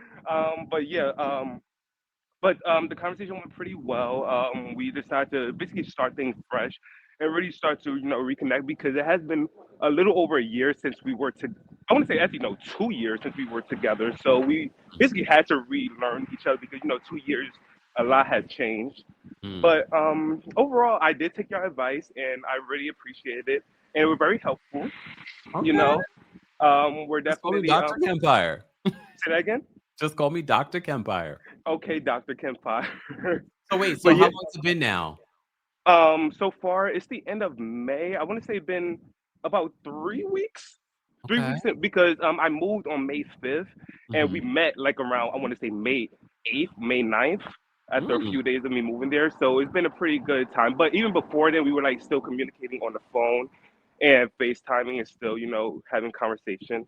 But the conversation went pretty well. We decided to basically start things fresh and really start to reconnect because it has been a little over a year since we were to. I want to say actually no, 2 years since we were together. So we basically had to relearn each other because 2 years a lot has changed. But overall, I did take your advice and I really appreciated it, and it was very helpful. Okay. We're definitely Dr. Kempire. Say that again. Just call me Dr. Kempire. Okay, Dr. Kempire. So wait, how long's it been now? So far it's the end of May. I want to say it's been about 3 weeks. 3 weeks because I moved on May 5th and we met like around I want to say May 8th, May 9th after a few days of me moving there. So it's been a pretty good time. But even before then we were like still communicating on the phone and FaceTiming and still, having conversations.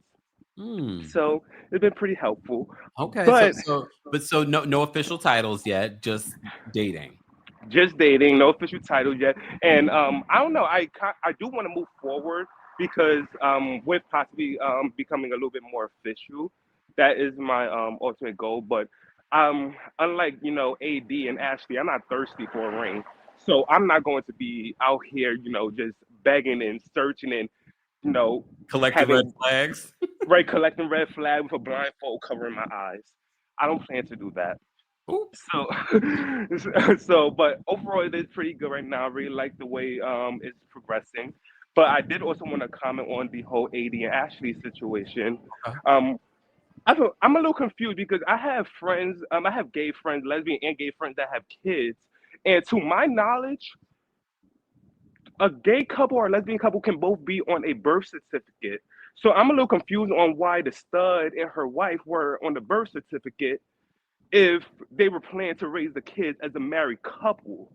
So it's been pretty helpful. Okay, but so no official titles yet, just dating. Just dating, no official titles yet. And I don't know. I do want to move forward because with possibly becoming a little bit more official, that is my ultimate goal. But unlike AD and Ashley, I'm not thirsty for a ring, so I'm not going to be out here just begging and searching and collecting red flags. Right, collecting red flags with a blindfold covering my eyes. I don't plan to do that. Oops. So, but overall, it is pretty good right now. I really like the way it's progressing. But I did also want to comment on the whole AD and Ashley situation. I'm a little confused because I have friends, I have gay friends, lesbian and gay friends that have kids. And to my knowledge, a gay couple or a lesbian couple can both be on a birth certificate. So I'm a little confused on why the stud and her wife were on the birth certificate if they were planning to raise the kids as a married couple.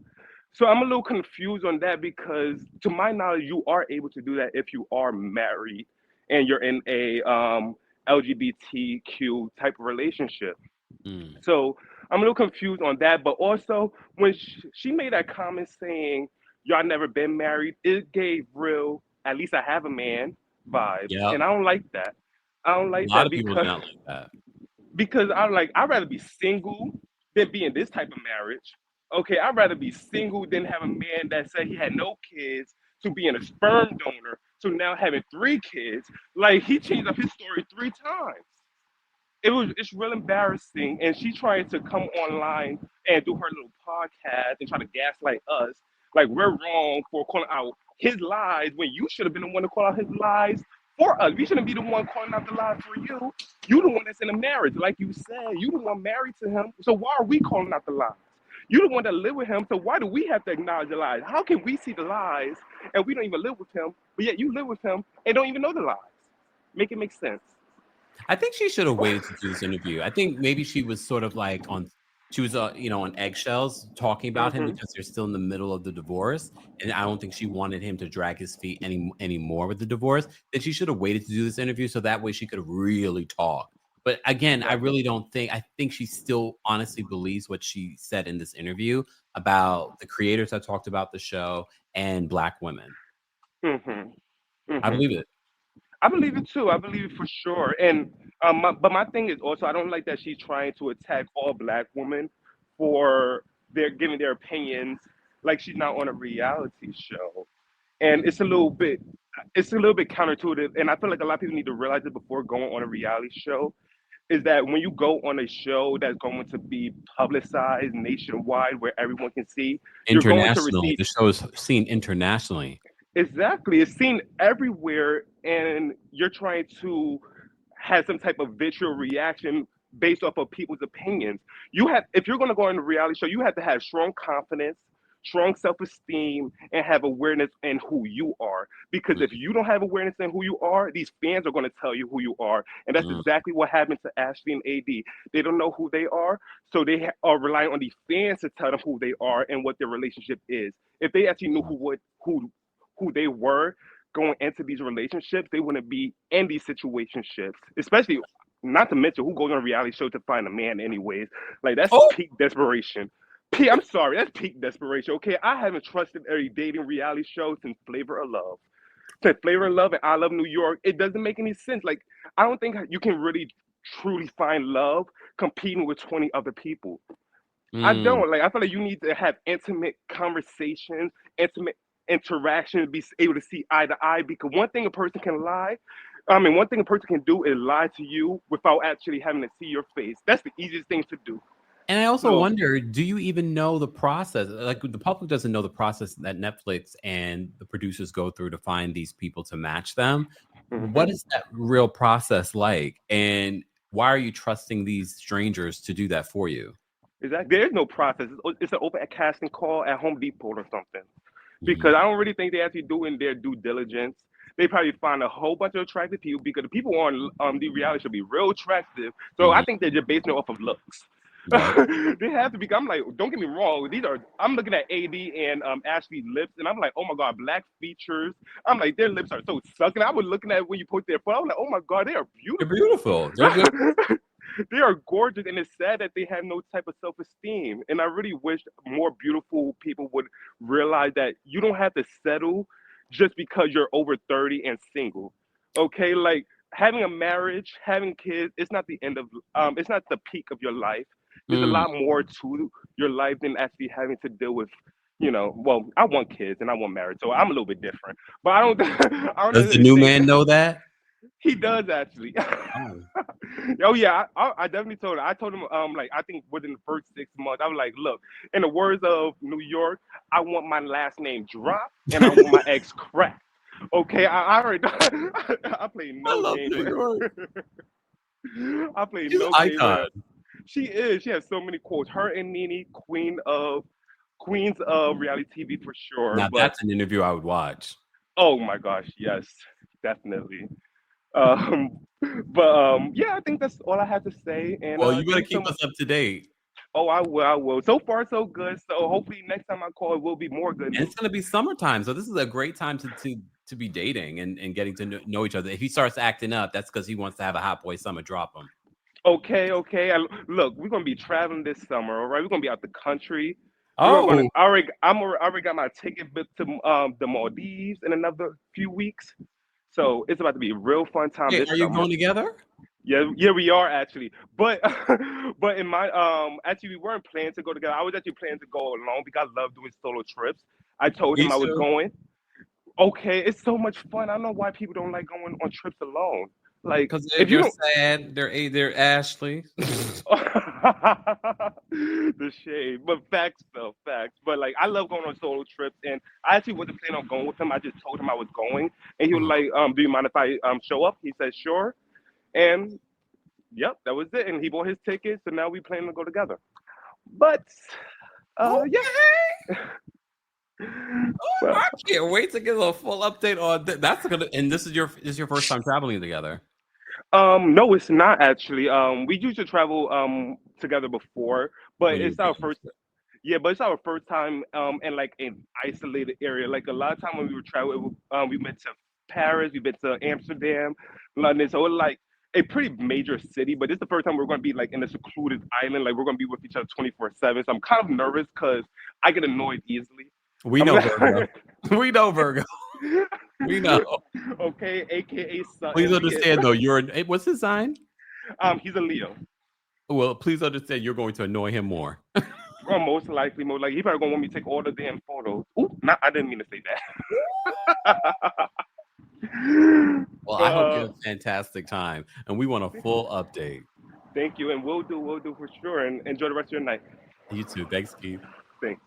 So I'm a little confused on that because to my knowledge, you are able to do that if you are married and you're in a LGBTQ type of relationship. So I'm a little confused on that. But also when she made that comment saying, y'all never been married, it gave real, at least I have a man vibe. And I don't like that. I don't like that because people don't like that. Because I'd rather be single than be in this type of marriage. Okay, I'd rather be single than have a man that said he had no kids to being a sperm donor to now having 3 kids. Like he changed up his story 3 times. It's real embarrassing. And she tried to come online and do her little podcast and try to gaslight us. Like we're wrong for calling out his lies when you should have been the one to call out his lies for us. We shouldn't be the one calling out the lies for you. You the one that's in a marriage. Like you said, you the one married to him. So why are we calling out the lies? You the one that live with him. So why do we have to acknowledge the lies? How can we see the lies and we don't even live with him, but yet you live with him and don't even know the lies? Make it make sense. I think she should have waited to do this interview. I think maybe she was sort of like on eggshells talking about him because they're still in the middle of the divorce. And I don't think she wanted him to drag his feet anymore with the divorce. That she should have waited to do this interview so that way she could really talk. But again, I think she still honestly believes what she said in this interview about the creators that talked about the show and Black women. I believe it. I believe it too. I believe it for sure. And but my thing is also I don't like that she's trying to attack all Black women for their giving their opinions like she's not on a reality show. and it's a little bit counterintuitive. And I feel like a lot of people need to realize it before going on a reality show. Is that when you go on a show that's going to be publicized nationwide where everyone can see, you're going to Internationally, receive. the show is seen internationally. Exactly. It's seen everywhere, and you're trying to have some type of visual reaction based off of people's opinions. If you're going to go on a reality show, you have to have strong confidence, strong self-esteem, and have awareness in who you are. Because if you don't have awareness in who you are, these fans are going to tell you who you are. And that's exactly what happened to Ashley and AD. They don't know who they are, so they are relying on these fans to tell them who they are and what their relationship is. If they actually knew who they were going into these relationships, they wouldn't be in these situationships, especially not to mention who goes on a reality show to find a man anyways. Like that's peak desperation. I'm sorry, that's peak desperation. Okay, I haven't trusted a dating reality show since Flavor of Love. Since Flavor of Love and I Love New York, it doesn't make any sense. Like I don't think you can really truly find love competing with 20 other people. I don't. Like I feel like you need to have intimate conversations, intimate interaction, be able to see eye to eye. Because one thing a person can one thing a person can do is lie to you without actually having to see your face. That's the easiest thing to do. And I also wonder, do you even know the process? Like the public doesn't know the process that Netflix and the producers go through to find these people to match them. What is that real process like? And why are you trusting these strangers to do that for you? Exactly. There's no process. It's an open casting call at Home Depot or something. Because I don't really think they actually doing their due diligence. They probably find a whole bunch of attractive people because the people on the reality should be real attractive. So I think they're just basing it off of looks. Right. They have to be. I'm like, don't get me wrong. I'm looking at AD and Ashley's lips, and I'm like, oh my god, black features. I'm like, their lips are so sucking. I was looking at when you put their foot. I was like, oh my god, they are beautiful. They're beautiful. They are gorgeous, and it's sad that they have no type of self-esteem. And I really wish more beautiful people would realize that you don't have to settle just because you're over 30 and single. Okay, like having a marriage, having kids, it's not the end of it's not the peak of your life. There's a lot more to your life than actually having to deal with, well, I want kids and I want marriage, so I'm a little bit different. But I don't Does the new man know that? He does actually. Oh yeah, I definitely told him. I told him like I think within the first 6 months, I was like, look, in the words of New York, I want my last name drop and I want my ex crack. Okay, I already I play no games. I play no games. She is. She has so many quotes. Her and Nene, queens of reality TV for sure. Now that's an interview I would watch. Oh my gosh, yes, definitely. Yeah, I think that's all I have to say. And well, you better keep us up to date. Oh, I will. So far, so good. So hopefully next time I call, it will be more good. And it's going to be summertime, so this is a great time to be dating and getting to know each other. If he starts acting up, that's because he wants to have a hot boy summer. Drop him. Okay. Look, we're gonna be traveling this summer. All right, we're gonna be out the country. I already got my ticket booked to the Maldives in another few weeks. So it's about to be a real fun time. Hey, are you going together? Yeah, we are actually. But in my actually we weren't planning to go together. I was actually planning to go alone because I love doing solo trips. I told him I was going. Okay, it's so much fun. I don't know why people don't like going on trips alone. Like, because if you're sad, they're Ashley. The shade, but facts. But like, I love going on solo trips, and I actually wasn't planning on going with him. I just told him I was going, and he was like, "Do you mind if I show up?" He said, "Sure," and yep, that was it. And he bought his ticket, so now we plan to go together. But yeah. Oh, I can't wait to get a full update on that's gonna. And this is your first time traveling together. No, it's not actually. We used to travel together before, but it's our first. Yeah, but it's our first time in like an isolated area. Like a lot of time when we were traveling, we went to Paris, we went to Amsterdam, London. So it's like a pretty major city, but this is the first time we're going to be like in a secluded island. Like we're going to be with each other 24/7. So I'm kind of nervous because I get annoyed easily. We know Virgo. We know Virgo. We know. Okay, AKA son. Please understand though, what's his sign? He's a Leo. Well, please understand you're going to annoy him more. Well, most likely. He probably gonna want me to take all the damn photos. Ooh, I didn't mean to say that. Well, I hope you have a fantastic time, and we want a full update. Thank you, and we'll do for sure, and enjoy the rest of your night. You too. Thanks, Keith. Thanks.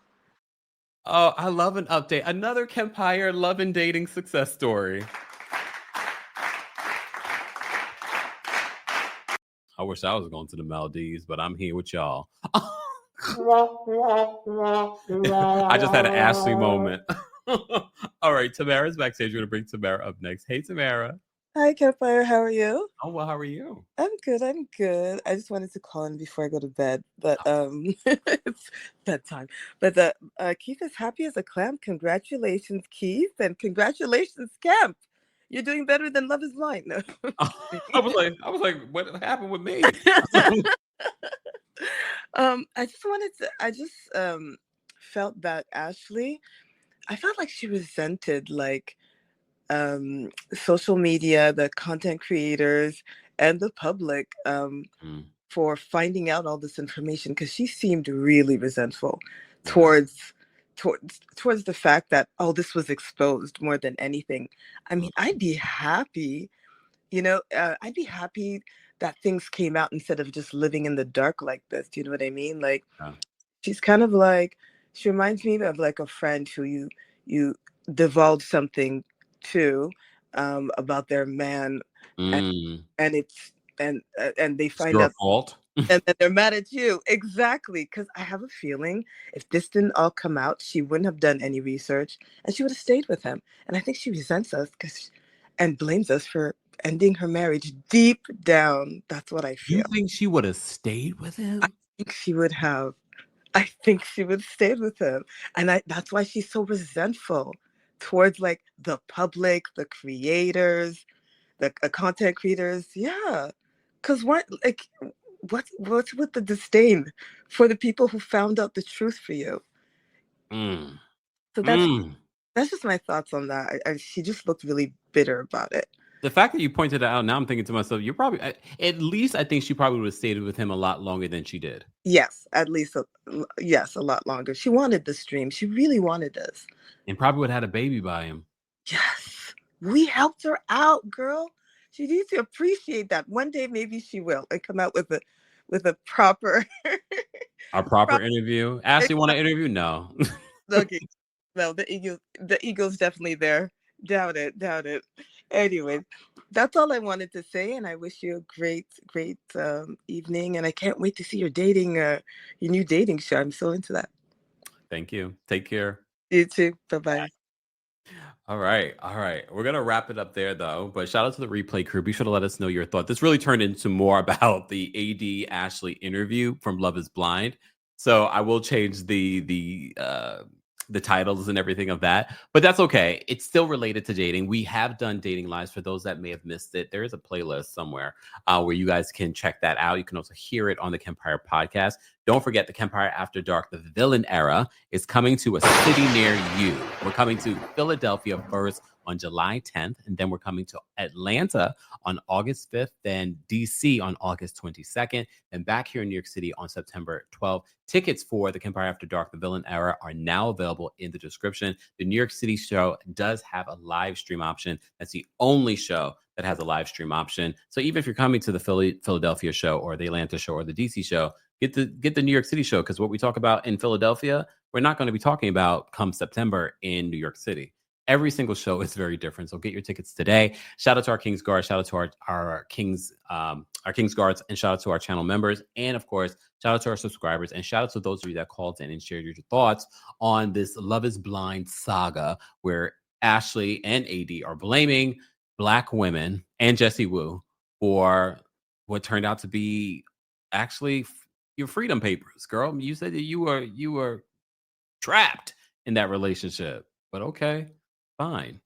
Oh, I love an update. Another Kempire love and dating success story. I wish I was going to the Maldives, but I'm here with y'all. I just had an Ashley moment. All right, Tamara's backstage. We're going to bring Tamara up next. Hey, Tamara. Hi, Kempire. How are you? Oh, well, how are you? I'm good. I just wanted to call in before I go to bed, but it's bedtime. But Keith is happy as a clam. Congratulations, Keith, and congratulations, Kemp. You're doing better than Love Is Blind. No. I was like, what happened with me? I just felt that Ashley, I felt like she resented social media, the content creators, and the public for finding out all this information, because she seemed really resentful towards the fact that this was exposed more than anything. I mean, I'd be happy, I'd be happy that things came out instead of just living in the dark like this. Do you know what I mean? Like, she's kind of like, she reminds me of like a friend who you divulge something to about their man, and they find your out fault. and then they're mad at you. Exactly. Because I have a feeling if this didn't all come out, she wouldn't have done any research and she would have stayed with him. And I think she resents us and blames us for ending her marriage. Deep down, that's what I feel. You think she would have stayed with him? I think she would have. I think she would have stayed with him. And that's why she's so resentful towards like the public, the creators, the content creators. Yeah. Because what's with the disdain for the people who found out the truth for you? So that's just my thoughts on that. She just looked really bitter about it. The fact that you pointed it out, now I'm thinking to myself, you're probably, at least I think she probably would have stayed with him a lot longer than she did. Yes, at least, a lot longer. She wanted the stream. She really wanted this. And probably would have had a baby by him. Yes. We helped her out, girl. She needs to appreciate that. One day, maybe she will, and come out with a proper... A proper interview? Ashley, want to interview? No. Okay. No, the ego's definitely there. Doubt it. Anyway, that's all I wanted to say, and I wish you a great evening, and I can't wait to see your new dating show. I'm so into that. Thank you. Take care. You too. Bye-bye. All right. We're going to wrap it up there, though, but shout out to the replay crew. Be sure to let us know your thought. This really turned into more about the AD Ashley interview from Love Is Blind, so I will change the titles and everything of that, but that's okay. It's still related to dating. We have done dating lives. For those that may have missed it, there is a playlist somewhere where you guys can check that out. You can also hear it on the Kempire podcast. Don't forget, the Kempire After Dark, the villain era, is coming to a city near you. We're coming to Philadelphia first on July 10th, and then we're coming to Atlanta on August 5th, then DC on August 22nd, and back here in New York City on September 12th. Tickets for the Kempire After Dark, the villain era, are now available in the description. The New York City show does have a live stream option. That's the only show that has a live stream option. So even if you're coming to the Philadelphia show or the Atlanta show or the DC show, get the New York City show, because what we talk about in Philadelphia, we're not going to be talking about come September in New York City. Every single show is very different. So get your tickets today. Shout out to our Kings Guard. Shout out to our Kings Guards, and shout out to our channel members. And of course, shout out to our subscribers, and shout out to those of you that called in and shared your thoughts on this Love Is Blind saga, where Ashley and AD are blaming Black women and Jessie Woo for what turned out to be actually your freedom papers, girl. You said that you were trapped in that relationship, but okay. Fine.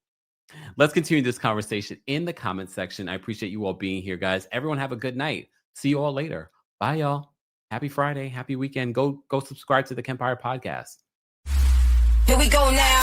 Let's continue this conversation in the comment section. I appreciate you all being here, guys. Everyone have a good night. See you all later. Bye, y'all. Happy Friday. Happy weekend. Go subscribe to the Kempire podcast. Here we go now.